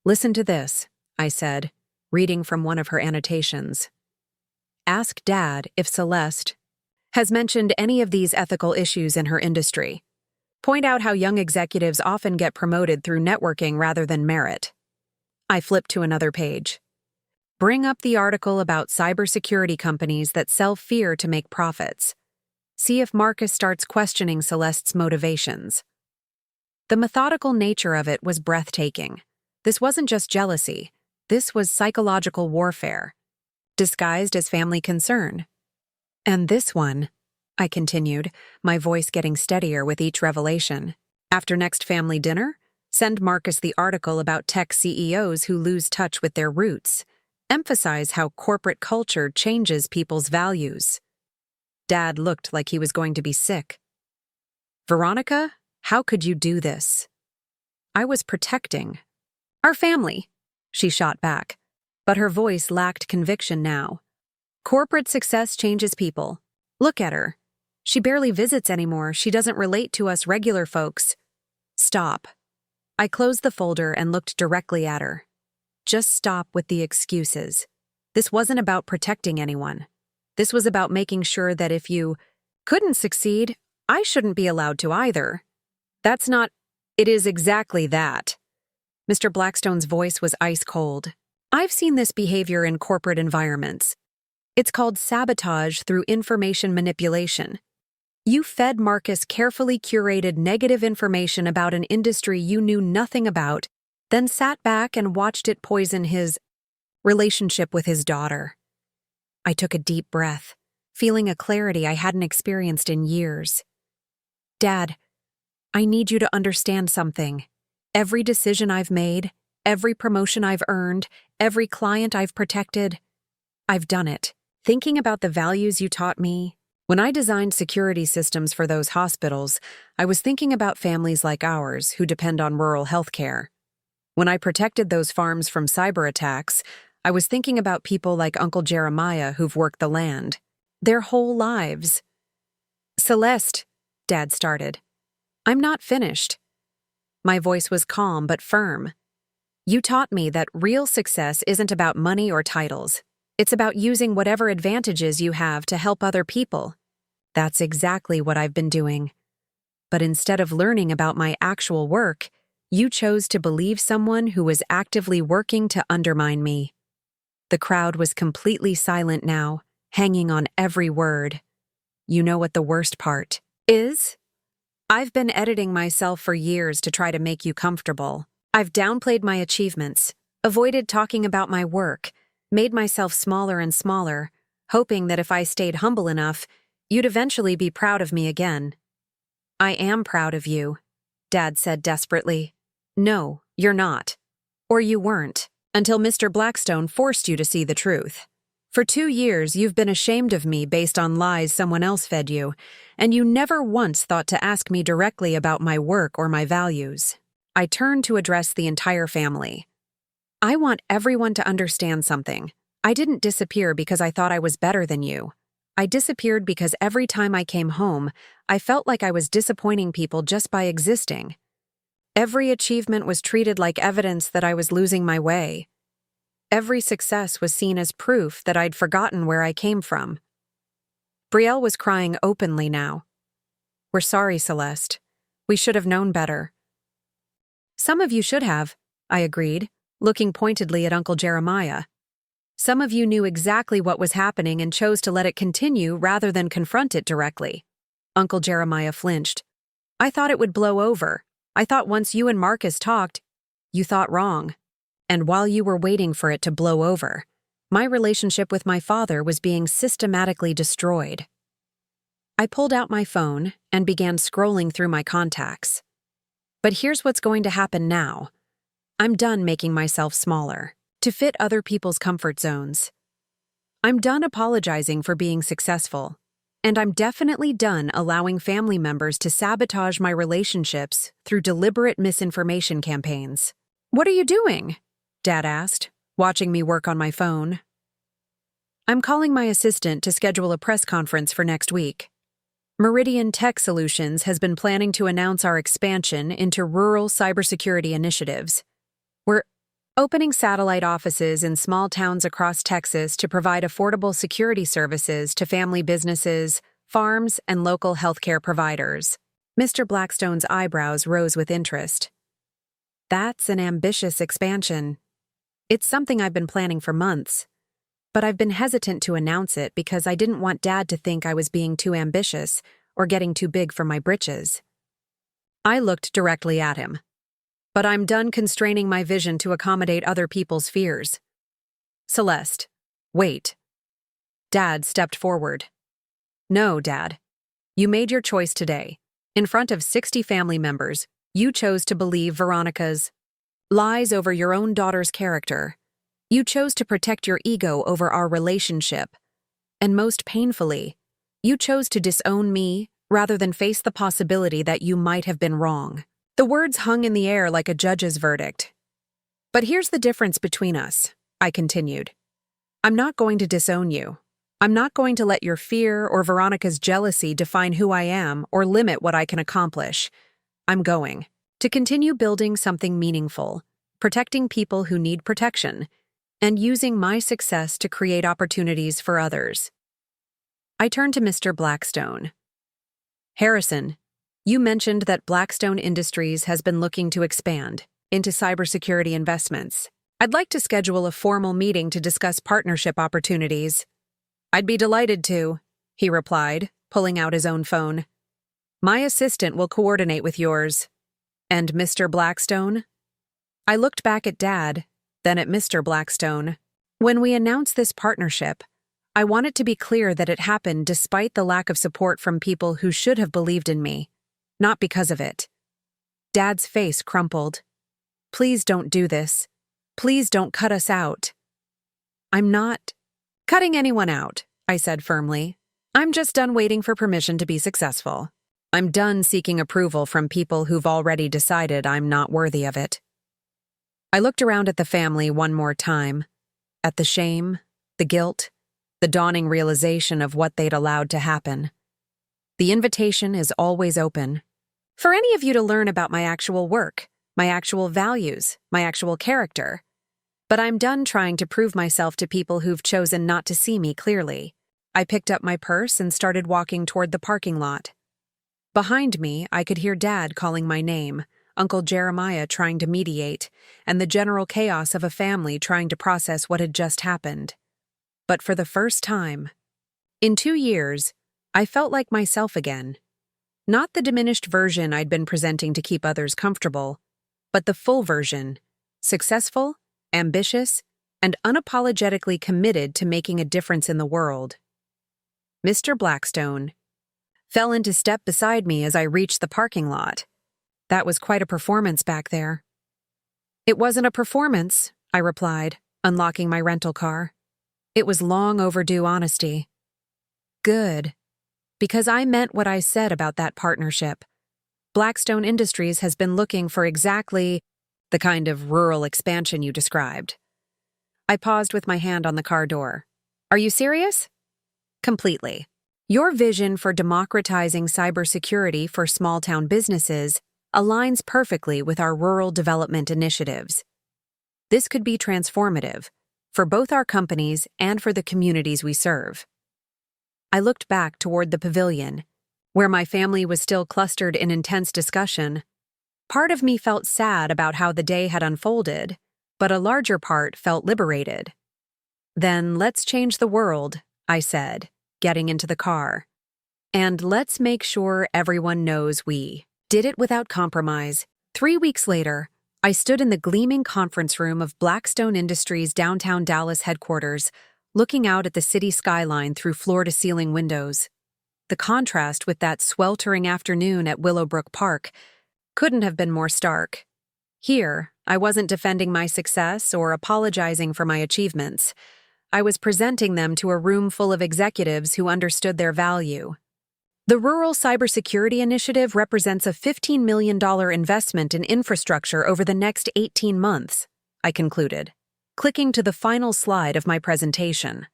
"Listen to this," I said, reading from one of her annotations. "Ask Dad if Celeste has mentioned any of these ethical issues in her industry. Point out how young executives often get promoted through networking rather than merit." I flipped to another page. "Bring up the article about cybersecurity companies that sell fear to make profits. See if Marcus starts questioning Celeste's motivations." The methodical nature of it was breathtaking. This wasn't just jealousy. This was psychological warfare, disguised as family concern. "And this one," I continued, my voice getting steadier with each revelation. "After next family dinner, send Marcus the article about tech CEOs who lose touch with their roots. Emphasize how corporate culture changes people's values." Dad looked like he was going to be sick. "Veronica, how could you do this?" I was protecting our family, she shot back, but her voice lacked conviction now. "Corporate success changes people. Look at her. She barely visits anymore. She doesn't relate to us regular folks." "Stop." I closed the folder and looked directly at her. "Just stop with the excuses. This wasn't about protecting anyone. This was about making sure that if you couldn't succeed, I shouldn't be allowed to either. That's not— It is exactly that." Mr. Blackstone's voice was ice cold. "I've seen this behavior in corporate environments. It's called sabotage through information manipulation. You fed Marcus carefully curated negative information about an industry you knew nothing about, then sat back and watched it poison his relationship with his daughter." I took a deep breath, feeling a clarity I hadn't experienced in years. "Dad, I need you to understand something. Every decision I've made, every promotion I've earned, every client I've protected, I've done it thinking about the values you taught me. When I designed security systems for those hospitals, I was thinking about families like ours who depend on rural health care. When I protected those farms from cyber attacks, I was thinking about people like Uncle Jeremiah who've worked the land their whole lives." "Celeste," Dad started. "I'm not finished." My voice was calm but firm. "You taught me that real success isn't about money or titles. It's about using whatever advantages you have to help other people. That's exactly what I've been doing. But instead of learning about my actual work, you chose to believe someone who was actively working to undermine me." The crowd was completely silent now, hanging on every word. "You know what the worst part is? I've been editing myself for years to try to make you comfortable. I've downplayed my achievements, avoided talking about my work, made myself smaller and smaller, hoping that if I stayed humble enough, you'd eventually be proud of me again." "I am proud of you," Dad said desperately. "No, you're not. Or you weren't, until Mr. Blackstone forced you to see the truth. For 2 years, you've been ashamed of me based on lies someone else fed you, and you never once thought to ask me directly about my work or my values." I turned to address the entire family. "I want everyone to understand something. I didn't disappear because I thought I was better than you. I disappeared because every time I came home, I felt like I was disappointing people just by existing. Every achievement was treated like evidence that I was losing my way. Every success was seen as proof that I'd forgotten where I came from. Brielle was crying openly now. "We're sorry, Celeste. We should have known better." "Some of you should have," I agreed, looking pointedly at Uncle Jeremiah. "Some of you knew exactly what was happening and chose to let it continue rather than confront it directly." Uncle Jeremiah flinched. "I thought it would blow over. I thought once you and Marcus talked, you thought wrong. And while you were waiting for it to blow over, my relationship with my father was being systematically destroyed." I pulled out my phone and began scrolling through my contacts. But here's what's going to happen now. I'm done making myself smaller to fit other people's comfort zones. I'm done apologizing for being successful, and I'm definitely done allowing family members to sabotage my relationships through deliberate misinformation campaigns. "What are you doing?" Dad asked, watching me work on my phone. "I'm calling my assistant to schedule a press conference for next week. Meridian Tech Solutions has been planning to announce our expansion into rural cybersecurity initiatives. We're opening satellite offices in small towns across Texas to provide affordable security services to family businesses, farms, and local healthcare providers." Mr. Blackstone's eyebrows rose with interest. "That's an ambitious expansion. It's something I've been planning for months, but I've been hesitant to announce it because I didn't want Dad to think I was being too ambitious or getting too big for my britches." I looked directly at him. "But I'm done constraining my vision to accommodate other people's fears." "Celeste, wait." Dad stepped forward. "No, Dad. You made your choice today. In front of 60 family members, you chose to believe Veronica's lies over your own daughter's character. You chose to protect your ego over our relationship. And most painfully, you chose to disown me rather than face the possibility that you might have been wrong." The words hung in the air like a judge's verdict. "But here's the difference between us," I continued. "I'm not going to disown you. I'm not going to let your fear or Veronica's jealousy define who I am or limit what I can accomplish. I'm going to continue building something meaningful, protecting people who need protection, and using my success to create opportunities for others." I turned to Mr. Blackstone. "Harrison, you mentioned that Blackstone Industries has been looking to expand into cybersecurity investments. I'd like to schedule a formal meeting to discuss partnership opportunities." "I'd be delighted to," he replied, pulling out his own phone. "My assistant will coordinate with yours." "And Mr. Blackstone?" I looked back at Dad, then at Mr. Blackstone. "When we announced this partnership, I want it to be clear that it happened despite the lack of support from people who should have believed in me, not because of it." Dad's face crumpled. "Please don't do this. Please don't cut us out." "I'm not cutting anyone out," I said firmly. "I'm just done waiting for permission to be successful. I'm done seeking approval from people who've already decided I'm not worthy of it." I looked around at the family one more time, at the shame, the guilt, the dawning realization of what they'd allowed to happen. The invitation is always open. For any of you to learn about my actual work, my actual values, my actual character. But I'm done trying to prove myself to people who've chosen not to see me clearly. I picked up my purse and started walking toward the parking lot. Behind me, I could hear Dad calling my name, Uncle Jeremiah trying to mediate, and the general chaos of a family trying to process what had just happened. But for the first time, in 2 years, I felt like myself again. Not the diminished version I'd been presenting to keep others comfortable, but the full version, successful, ambitious, and unapologetically committed to making a difference in the world. Mr. Blackstone fell into step beside me as I reached the parking lot. That was quite a performance back there. "It wasn't a performance," I replied, unlocking my rental car. "It was long overdue honesty." "Good. Because I meant what I said about that partnership. Blackstone Industries has been looking for exactly the kind of rural expansion you described. I paused with my hand on the car door. Are you serious? Completely. Your vision for democratizing cybersecurity for small-town businesses aligns perfectly with our rural development initiatives. This could be transformative for both our companies and for the communities we serve. I looked back toward the pavilion, where my family was still clustered in intense discussion. Part of me felt sad about how the day had unfolded, but a larger part felt liberated. Then let's change the world, I said, getting into the car. And let's make sure everyone knows we did it without compromise. 3 weeks later, I stood in the gleaming conference room of Blackstone Industries' downtown Dallas headquarters, looking out at the city skyline through floor-to-ceiling windows. The contrast with that sweltering afternoon at Willowbrook Park couldn't have been more stark. Here, I wasn't defending my success or apologizing for my achievements. I was presenting them to a room full of executives who understood their value. The Rural Cybersecurity Initiative represents a $15 million investment in infrastructure over the next 18 months, I concluded, clicking to the final slide of my presentation.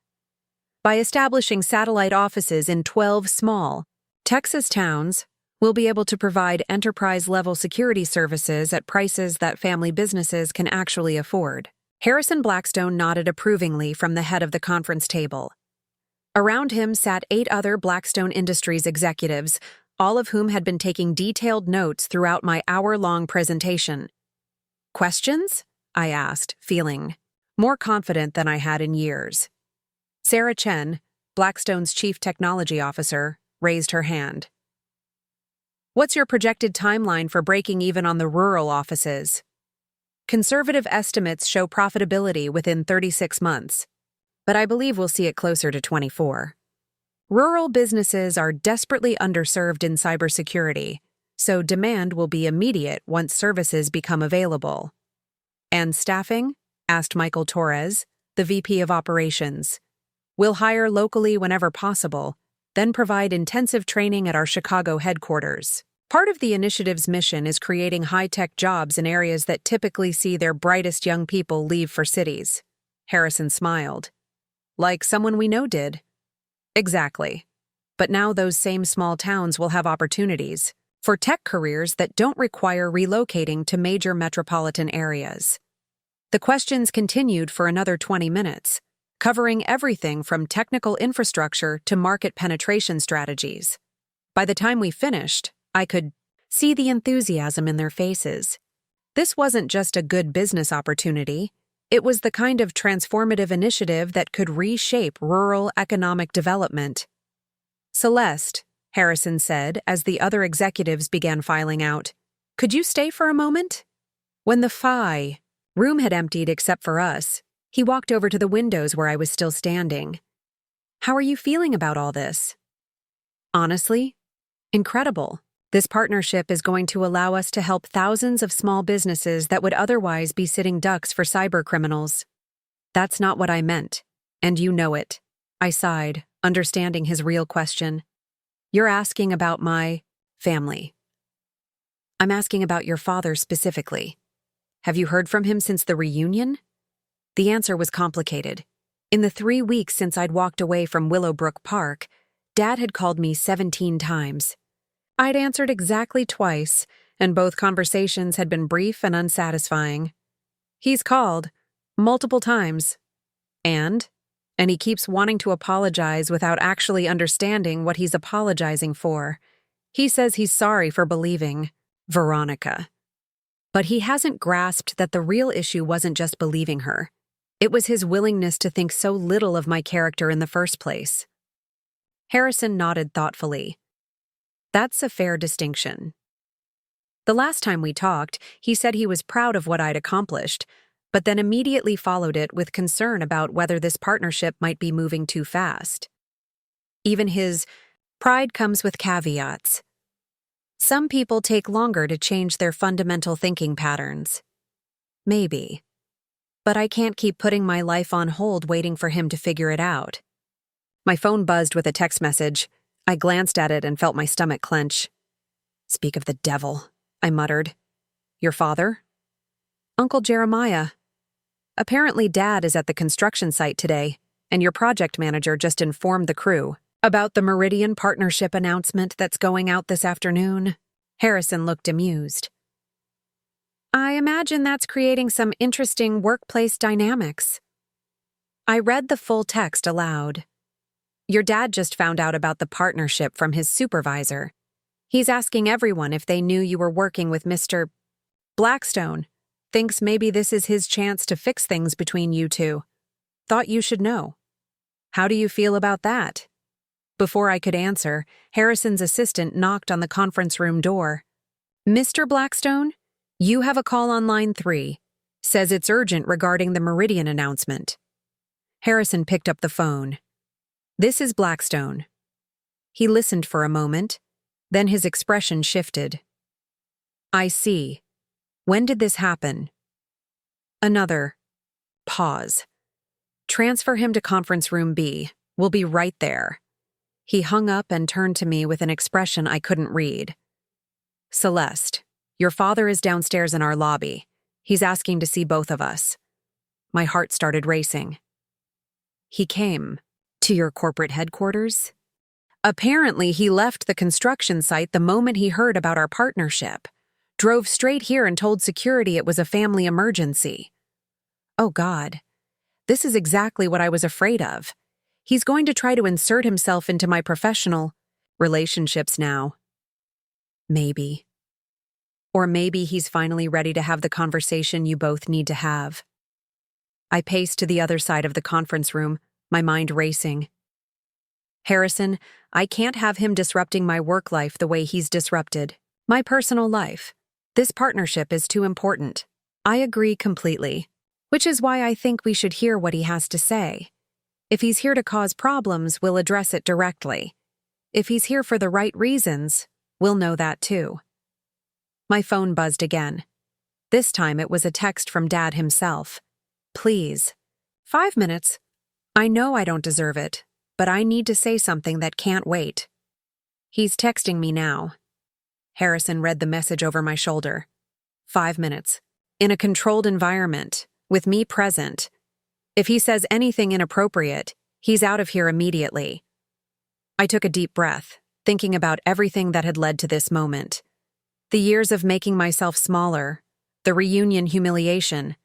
By establishing satellite offices in 12 small Texas towns, we'll be able to provide enterprise-level security services at prices that family businesses can actually afford. Harrison Blackstone nodded approvingly from the head of the conference table. Around him sat 8 other Blackstone Industries executives, all of whom had been taking detailed notes throughout my hour-long presentation. Questions? I asked, feeling more confident than I had in years. Sarah Chen, Blackstone's chief technology officer, raised her hand. What's your projected timeline for breaking even on the rural offices? Conservative estimates show profitability within 36 months, but I believe we'll see it closer to 24. Rural businesses are desperately underserved in cybersecurity, so demand will be immediate once services become available. And staffing? Asked Michael Torres, the VP of Operations. We'll hire locally whenever possible, then provide intensive training at our Chicago headquarters. Part of the initiative's mission is creating high-tech jobs in areas that typically see their brightest young people leave for cities. Harrison smiled. Like someone we know did. Exactly. But now those same small towns will have opportunities for tech careers that don't require relocating to major metropolitan areas. The questions continued for another 20 minutes, covering everything from technical infrastructure to market penetration strategies. By the time we finished, I could see the enthusiasm in their faces. This wasn't just a good business opportunity. It was the kind of transformative initiative that could reshape rural economic development. Celeste, Harrison said as the other executives began filing out, could you stay for a moment? When the room had emptied except for us, he walked over to the windows where I was still standing. How are you feeling about all this? Honestly, incredible. This partnership is going to allow us to help thousands of small businesses that would otherwise be sitting ducks for cybercriminals. That's not what I meant, and you know it. I sighed, understanding his real question. You're asking about my family. I'm asking about your father specifically. Have you heard from him since the reunion? The answer was complicated. In the 3 weeks since I'd walked away from Willowbrook Park, Dad had called me 17 times. I'd answered exactly twice, and both conversations had been brief and unsatisfying. He's called multiple times. And he keeps wanting to apologize without actually understanding what he's apologizing for. He says he's sorry for believing Veronica. But he hasn't grasped that the real issue wasn't just believing her. It was his willingness to think so little of my character in the first place. Harrison nodded thoughtfully. That's a fair distinction. The last time we talked, he said he was proud of what I'd accomplished, but then immediately followed it with concern about whether this partnership might be moving too fast. Even his pride comes with caveats. Some people take longer to change their fundamental thinking patterns. Maybe. But I can't keep putting my life on hold waiting for him to figure it out. My phone buzzed with a text message. I glanced at it and felt my stomach clench. Speak of the devil, I muttered. Your father? Uncle Jeremiah. Apparently Dad is at the construction site today, and your project manager just informed the crew about the Meridian partnership announcement that's going out this afternoon." Harrison looked amused. "I imagine that's creating some interesting workplace dynamics." I read the full text aloud. "Your dad just found out about the partnership from his supervisor. He's asking everyone if they knew you were working with Mr. Blackstone. Thinks maybe this is his chance to fix things between you two. Thought you should know. How do you feel about that?" Before I could answer, Harrison's assistant knocked on the conference room door. "Mr. Blackstone, you have a call on line 3. Says it's urgent regarding the Meridian announcement." Harrison picked up the phone. "This is Blackstone." He listened for a moment, then his expression shifted. "I see. When did this happen?" Another pause. "Transfer him to conference room B. We'll be right there." He hung up and turned to me with an expression I couldn't read. "Celeste, your father is downstairs in our lobby. He's asking to see both of us." My heart started racing. "He came to your corporate headquarters?" "Apparently he left the construction site the moment he heard about our partnership. Drove straight here and told security it was a family emergency." Oh God, this is exactly what I was afraid of. He's going to try to insert himself into my professional relationships now. Maybe. Or maybe he's finally ready to have the conversation you both need to have. I paced to the other side of the conference room, my mind racing. "Harrison, I can't have him disrupting my work life the way he's disrupted my personal life. This partnership is too important." I agree completely, which is why I think we should hear what he has to say. If he's here to cause problems, we'll address it directly. If he's here for the right reasons, we'll know that too. My phone buzzed again. This time it was a text from Dad himself. "Please. 5 minutes. I know I don't deserve it, but I need to say something that can't wait." He's texting me now. Harrison read the message over my shoulder. 5 minutes. In a controlled environment, with me present. If he says anything inappropriate, he's out of here immediately. I took a deep breath, thinking about everything that had led to this moment. The years of making myself smaller, the reunion humiliation,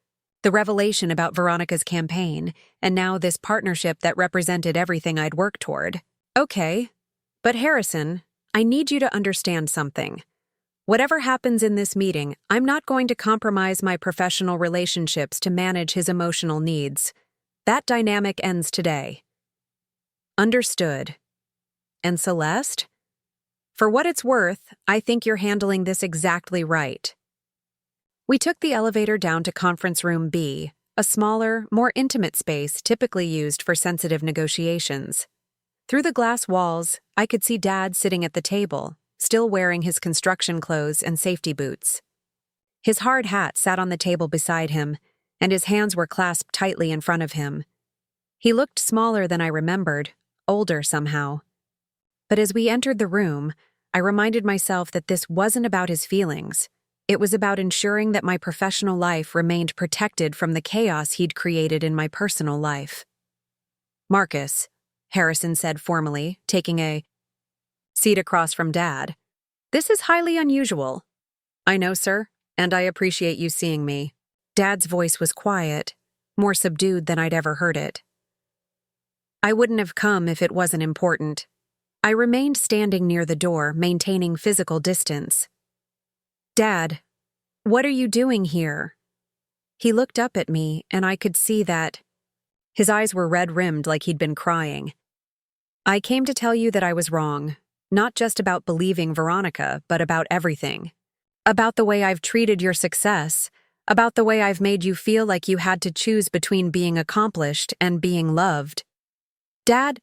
the revelation about Veronica's campaign, and now this partnership that represented everything I'd worked toward. Okay, but Harrison, I need you to understand something. Whatever happens in this meeting, I'm not going to compromise my professional relationships to manage his emotional needs. That dynamic ends today. Understood. And Celeste? For what it's worth, I think you're handling this exactly right. We took the elevator down to conference room B, a smaller, more intimate space typically used for sensitive negotiations. Through the glass walls, I could see Dad sitting at the table, still wearing his construction clothes and safety boots. His hard hat sat on the table beside him, and his hands were clasped tightly in front of him. He looked smaller than I remembered, older somehow. But as we entered the room, I reminded myself that this wasn't about his feelings. It was about ensuring that my professional life remained protected from the chaos he'd created in my personal life. "Marcus," Harrison said formally, taking a seat across from Dad. "This is highly unusual." "I know, sir, and I appreciate you seeing me." Dad's voice was quiet, more subdued than I'd ever heard it. "I wouldn't have come if it wasn't important." I remained standing near the door, maintaining physical distance. "Dad, what are you doing here?" He looked up at me, and I could see that his eyes were red-rimmed like he'd been crying. "I came to tell you that I was wrong. Not just about believing Veronica, but about everything. About the way I've treated your success, about the way I've made you feel like you had to choose between being accomplished and being loved." "Dad,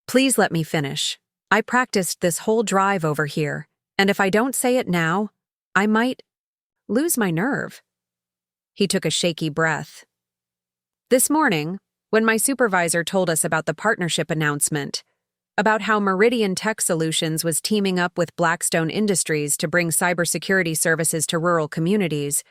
please let me finish. I practiced this whole drive over here, and if I don't say it now, I might lose my nerve." He took a shaky breath. "This morning, when my supervisor told us about the partnership announcement, about how Meridian Tech Solutions was teaming up with Blackstone Industries to bring cybersecurity services to rural communities,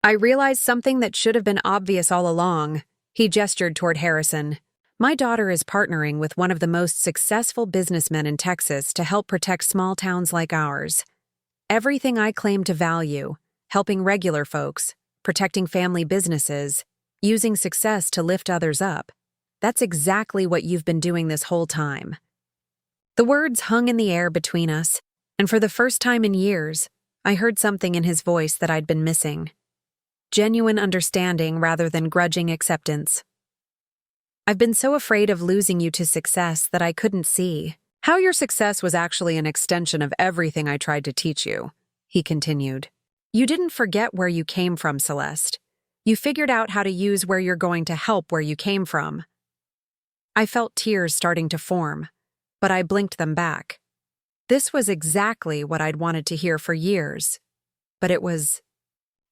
I realized something that should have been obvious all along. He gestured toward Harrison. My daughter is partnering with one of the most successful businessmen in Texas to help protect small towns like ours. Everything I claim to value, helping regular folks, protecting family businesses, using success to lift others up, that's exactly what you've been doing this whole time. The words hung in the air between us, and for the first time in years, I heard something in his voice that I'd been missing. Genuine understanding rather than grudging acceptance. I've been so afraid of losing you to success that I couldn't see how your success was actually an extension of everything I tried to teach you, he continued. You didn't forget where you came from, Celeste. You figured out how to use where you're going to help where you came from. I felt tears starting to form, but I blinked them back. This was exactly what I'd wanted to hear for years, but it was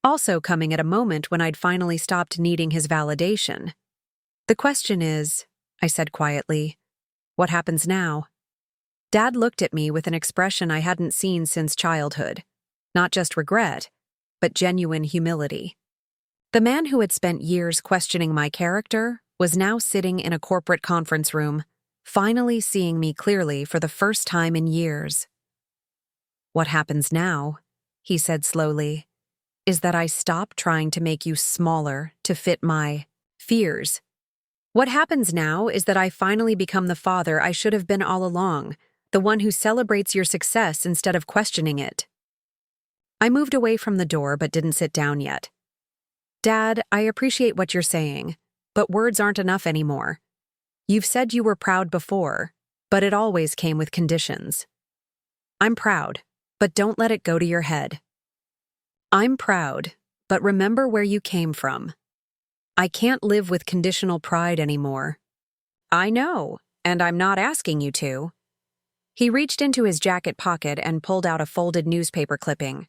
also coming at a moment when I'd finally stopped needing his validation. The question is, I said quietly, what happens now? Dad looked at me with an expression I hadn't seen since childhood. Not just regret, but genuine humility. The man who had spent years questioning my character was now sitting in a corporate conference room, finally seeing me clearly for the first time in years. What happens now, he said slowly, is that I stop trying to make you smaller to fit my fears. What happens now is that I finally become the father I should have been all along, the one who celebrates your success instead of questioning it. I moved away from the door but didn't sit down yet. Dad, I appreciate what you're saying, but words aren't enough anymore. You've said you were proud before, but it always came with conditions. I'm proud, but don't let it go to your head. I'm proud, but remember where you came from. I can't live with conditional pride anymore. I know, and I'm not asking you to. He reached into his jacket pocket and pulled out a folded newspaper clipping.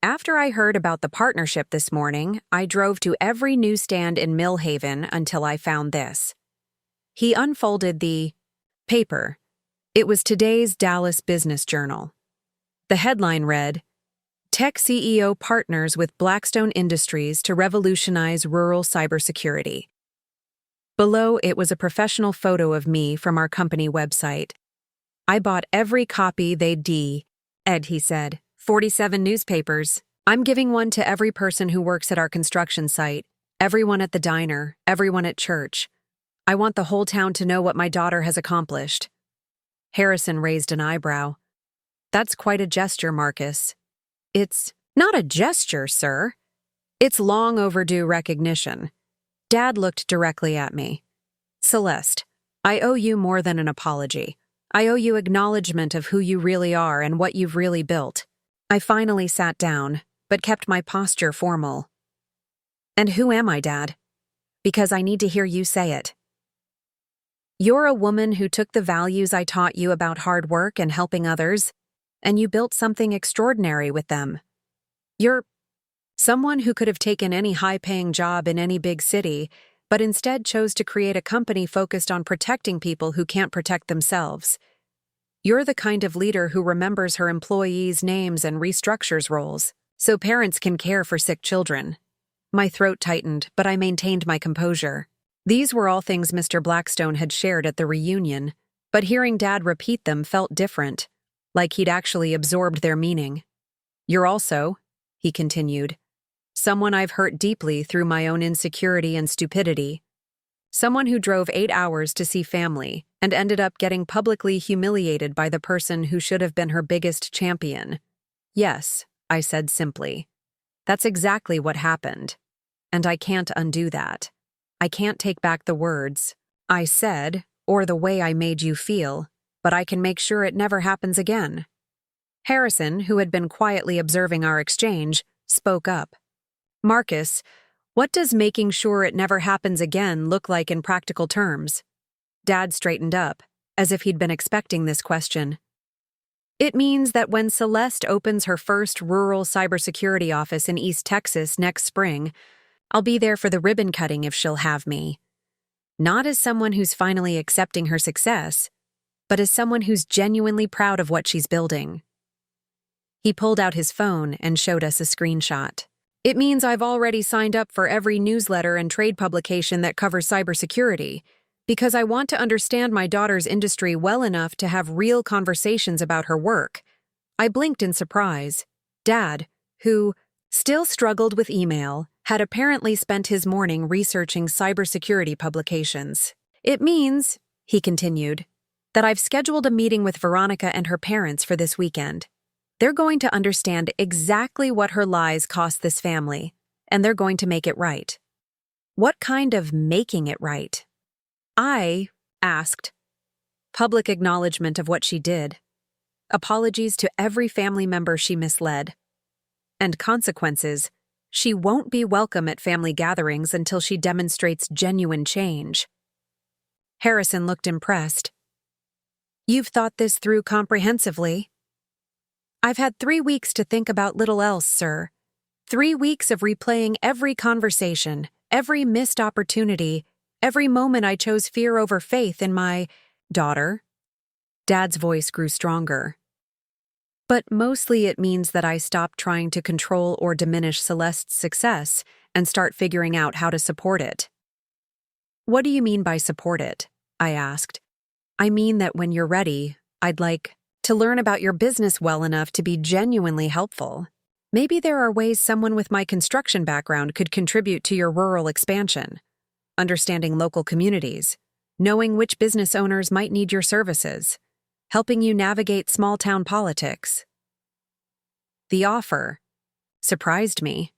After I heard about the partnership this morning, I drove to every newsstand in Millhaven until I found this. He unfolded the paper. It was today's Dallas Business Journal. The headline read, Tech CEO partners with Blackstone Industries to revolutionize rural cybersecurity. Below it was a professional photo of me from our company website. I bought every copy they'd Ed, he said. 47 newspapers. I'm giving one to every person who works at our construction site, everyone at the diner, everyone at church. I want the whole town to know what my daughter has accomplished. Harrison raised an eyebrow. That's quite a gesture, Marcus. It's not a gesture, sir. It's long overdue recognition. Dad looked directly at me. Celeste, I owe you more than an apology. I owe you acknowledgement of who you really are and what you've really built. I finally sat down, but kept my posture formal. And who am I, Dad? Because I need to hear you say it. You're a woman who took the values I taught you about hard work and helping others, and you built something extraordinary with them. You're someone who could have taken any high-paying job in any big city, but instead chose to create a company focused on protecting people who can't protect themselves. You're the kind of leader who remembers her employees' names and restructures roles, so parents can care for sick children. My throat tightened, but I maintained my composure. These were all things Mr. Blackstone had shared at the reunion, but hearing Dad repeat them felt different, like he'd actually absorbed their meaning. You're also, he continued, someone I've hurt deeply through my own insecurity and stupidity. Someone who drove 8 hours to see family and ended up getting publicly humiliated by the person who should have been her biggest champion. Yes, I said simply. That's exactly what happened. And I can't undo that. I can't take back the words I said or the way I made you feel, but I can make sure it never happens again. Harrison, who had been quietly observing our exchange, spoke up. Marcus, what does making sure it never happens again look like in practical terms? Dad straightened up, as if he'd been expecting this question. It means that when Celeste opens her first rural cybersecurity office in East Texas next spring, I'll be there for the ribbon cutting if she'll have me. Not as someone who's finally accepting her success, but as someone who's genuinely proud of what she's building. He pulled out his phone and showed us a screenshot. It means I've already signed up for every newsletter and trade publication that covers cybersecurity, because I want to understand my daughter's industry well enough to have real conversations about her work. I blinked in surprise. Dad, who still struggled with email, had apparently spent his morning researching cybersecurity publications. It means, he continued, that I've scheduled a meeting with Veronica and her parents for this weekend. They're going to understand exactly what her lies cost this family, and they're going to make it right. What kind of making it right? I asked. Public acknowledgement of what she did. Apologies to every family member she misled. And consequences. She won't be welcome at family gatherings until she demonstrates genuine change. Harrison looked impressed. You've thought this through comprehensively. I've had 3 weeks to think about little else, sir. 3 weeks of replaying every conversation, every missed opportunity, every moment I chose fear over faith in my daughter. Dad's voice grew stronger. But mostly it means that I stop trying to control or diminish Celeste's success and start figuring out how to support it. What do you mean by support it? I asked. I mean that when you're ready, I'd like to learn about your business well enough to be genuinely helpful. Maybe there are ways someone with my construction background could contribute to your rural expansion. Understanding local communities, knowing which business owners might need your services, helping you navigate small-town politics. The offer surprised me.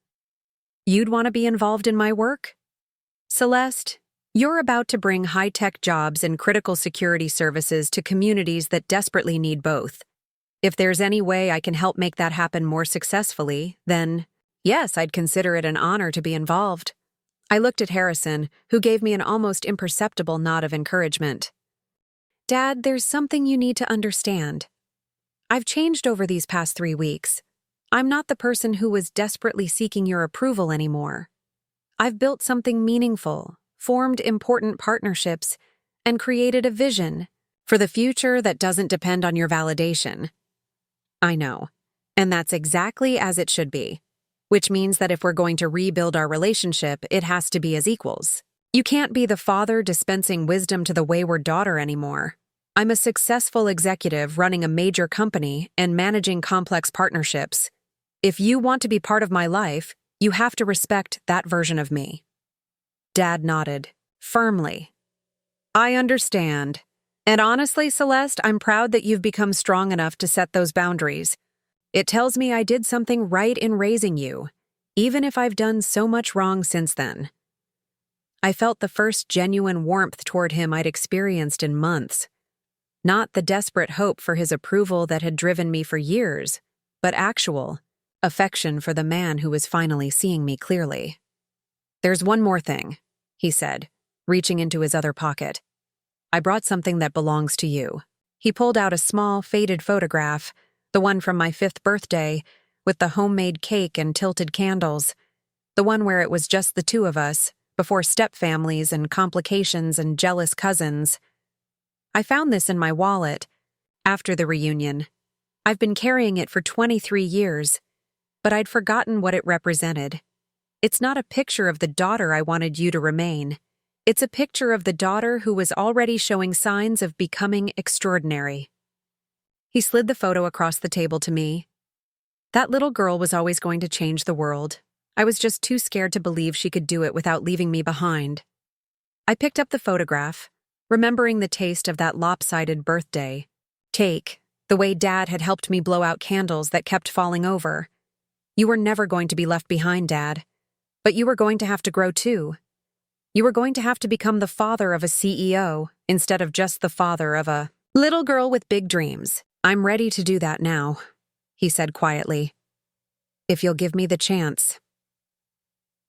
You'd want to be involved in my work? Celeste, you're about to bring high-tech jobs and critical security services to communities that desperately need both. If there's any way I can help make that happen more successfully, then, yes, I'd consider it an honor to be involved. I looked at Harrison, who gave me an almost imperceptible nod of encouragement. Dad, there's something you need to understand. I've changed over these past 3 weeks. I'm not the person who was desperately seeking your approval anymore. I've built something meaningful, formed important partnerships, and created a vision for the future that doesn't depend on your validation. I know, and that's exactly as it should be, which means that if we're going to rebuild our relationship, it has to be as equals. You can't be the father dispensing wisdom to the wayward daughter anymore. I'm a successful executive running a major company and managing complex partnerships. If you want to be part of my life, you have to respect that version of me. Dad nodded, firmly. I understand. And honestly, Celeste, I'm proud that you've become strong enough to set those boundaries. It tells me I did something right in raising you, even if I've done so much wrong since then. I felt the first genuine warmth toward him I'd experienced in months. Not the desperate hope for his approval that had driven me for years, but actual affection for the man who was finally seeing me clearly. There's one more thing, he said, reaching into his other pocket. I brought something that belongs to you. He pulled out a small, faded photograph, the one from my 5th birthday, with the homemade cake and tilted candles, the one where it was just the 2 of us, before step-families and complications and jealous cousins. I found this in my wallet, after the reunion. I've been carrying it for 23 years, but I'd forgotten what it represented. It's not a picture of the daughter I wanted you to remain. It's a picture of the daughter who was already showing signs of becoming extraordinary. He slid the photo across the table to me. That little girl was always going to change the world. I was just too scared to believe she could do it without leaving me behind. I picked up the photograph, remembering the taste of that lopsided birthday cake, the way Dad had helped me blow out candles that kept falling over. You were never going to be left behind, Dad. But you were going to have to grow too. You were going to have to become the father of a CEO instead of just the father of a little girl with big dreams. I'm ready to do that now, he said quietly. If you'll give me the chance.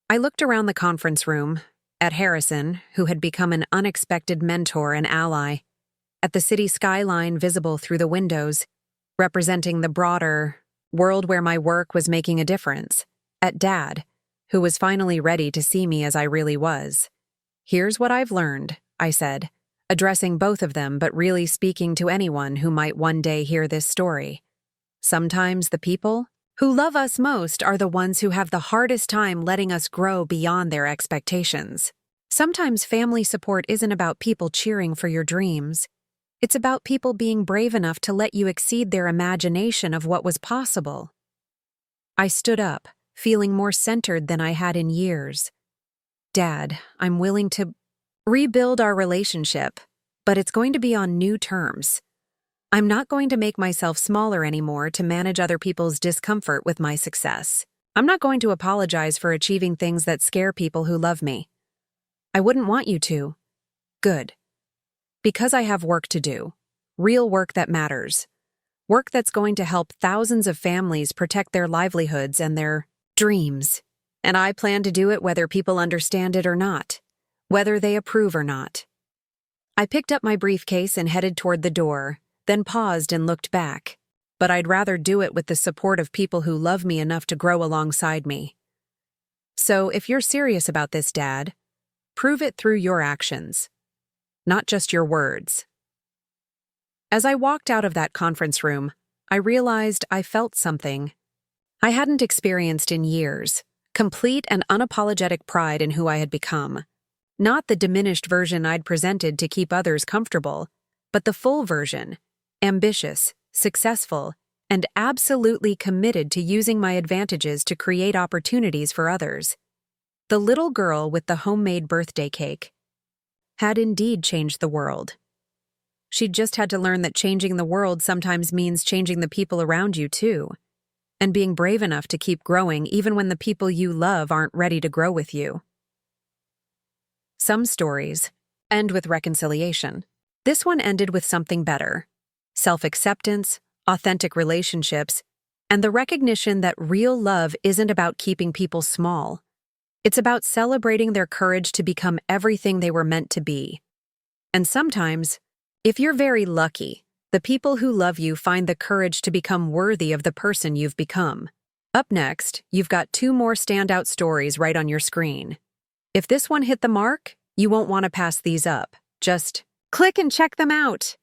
I looked around the conference room, at Harrison, who had become an unexpected mentor and ally, at the city skyline visible through the windows, representing the broader world where my work was making a difference, at Dad, who was finally ready to see me as I really was. Here's what I've learned, I said, addressing both of them but really speaking to anyone who might one day hear this story. Sometimes the people who love us most are the ones who have the hardest time letting us grow beyond their expectations. Sometimes family support isn't about people cheering for your dreams. It's about people being brave enough to let you exceed their imagination of what was possible. I stood up, feeling more centered than I had in years. Dad, I'm willing to rebuild our relationship, but it's going to be on new terms. I'm not going to make myself smaller anymore to manage other people's discomfort with my success. I'm not going to apologize for achieving things that scare people who love me. I wouldn't want you to. Good. Because I have work to do. Real work that matters. Work that's going to help thousands of families protect their livelihoods and their dreams. And I plan to do it whether people understand it or not. Whether they approve or not. I picked up my briefcase and headed toward the door, then paused and looked back. But I'd rather do it with the support of people who love me enough to grow alongside me. So if you're serious about this, Dad, prove it through your actions, not just your words. As I walked out of that conference room, I realized I felt something I hadn't experienced in years, complete and unapologetic pride in who I had become. Not the diminished version I'd presented to keep others comfortable, but the full version, ambitious, successful, and absolutely committed to using my advantages to create opportunities for others. The little girl with the homemade birthday cake had indeed changed the world. She'd just had to learn that changing the world sometimes means changing the people around you too, and being brave enough to keep growing even when the people you love aren't ready to grow with you. Some stories end with reconciliation. This one ended with something better: self-acceptance, authentic relationships, and the recognition that real love isn't about keeping people small. It's about celebrating their courage to become everything they were meant to be. And sometimes, if you're very lucky, the people who love you find the courage to become worthy of the person you've become. Up next, you've got 2 more standout stories right on your screen. If this one hit the mark, you won't want to pass these up. Just click and check them out.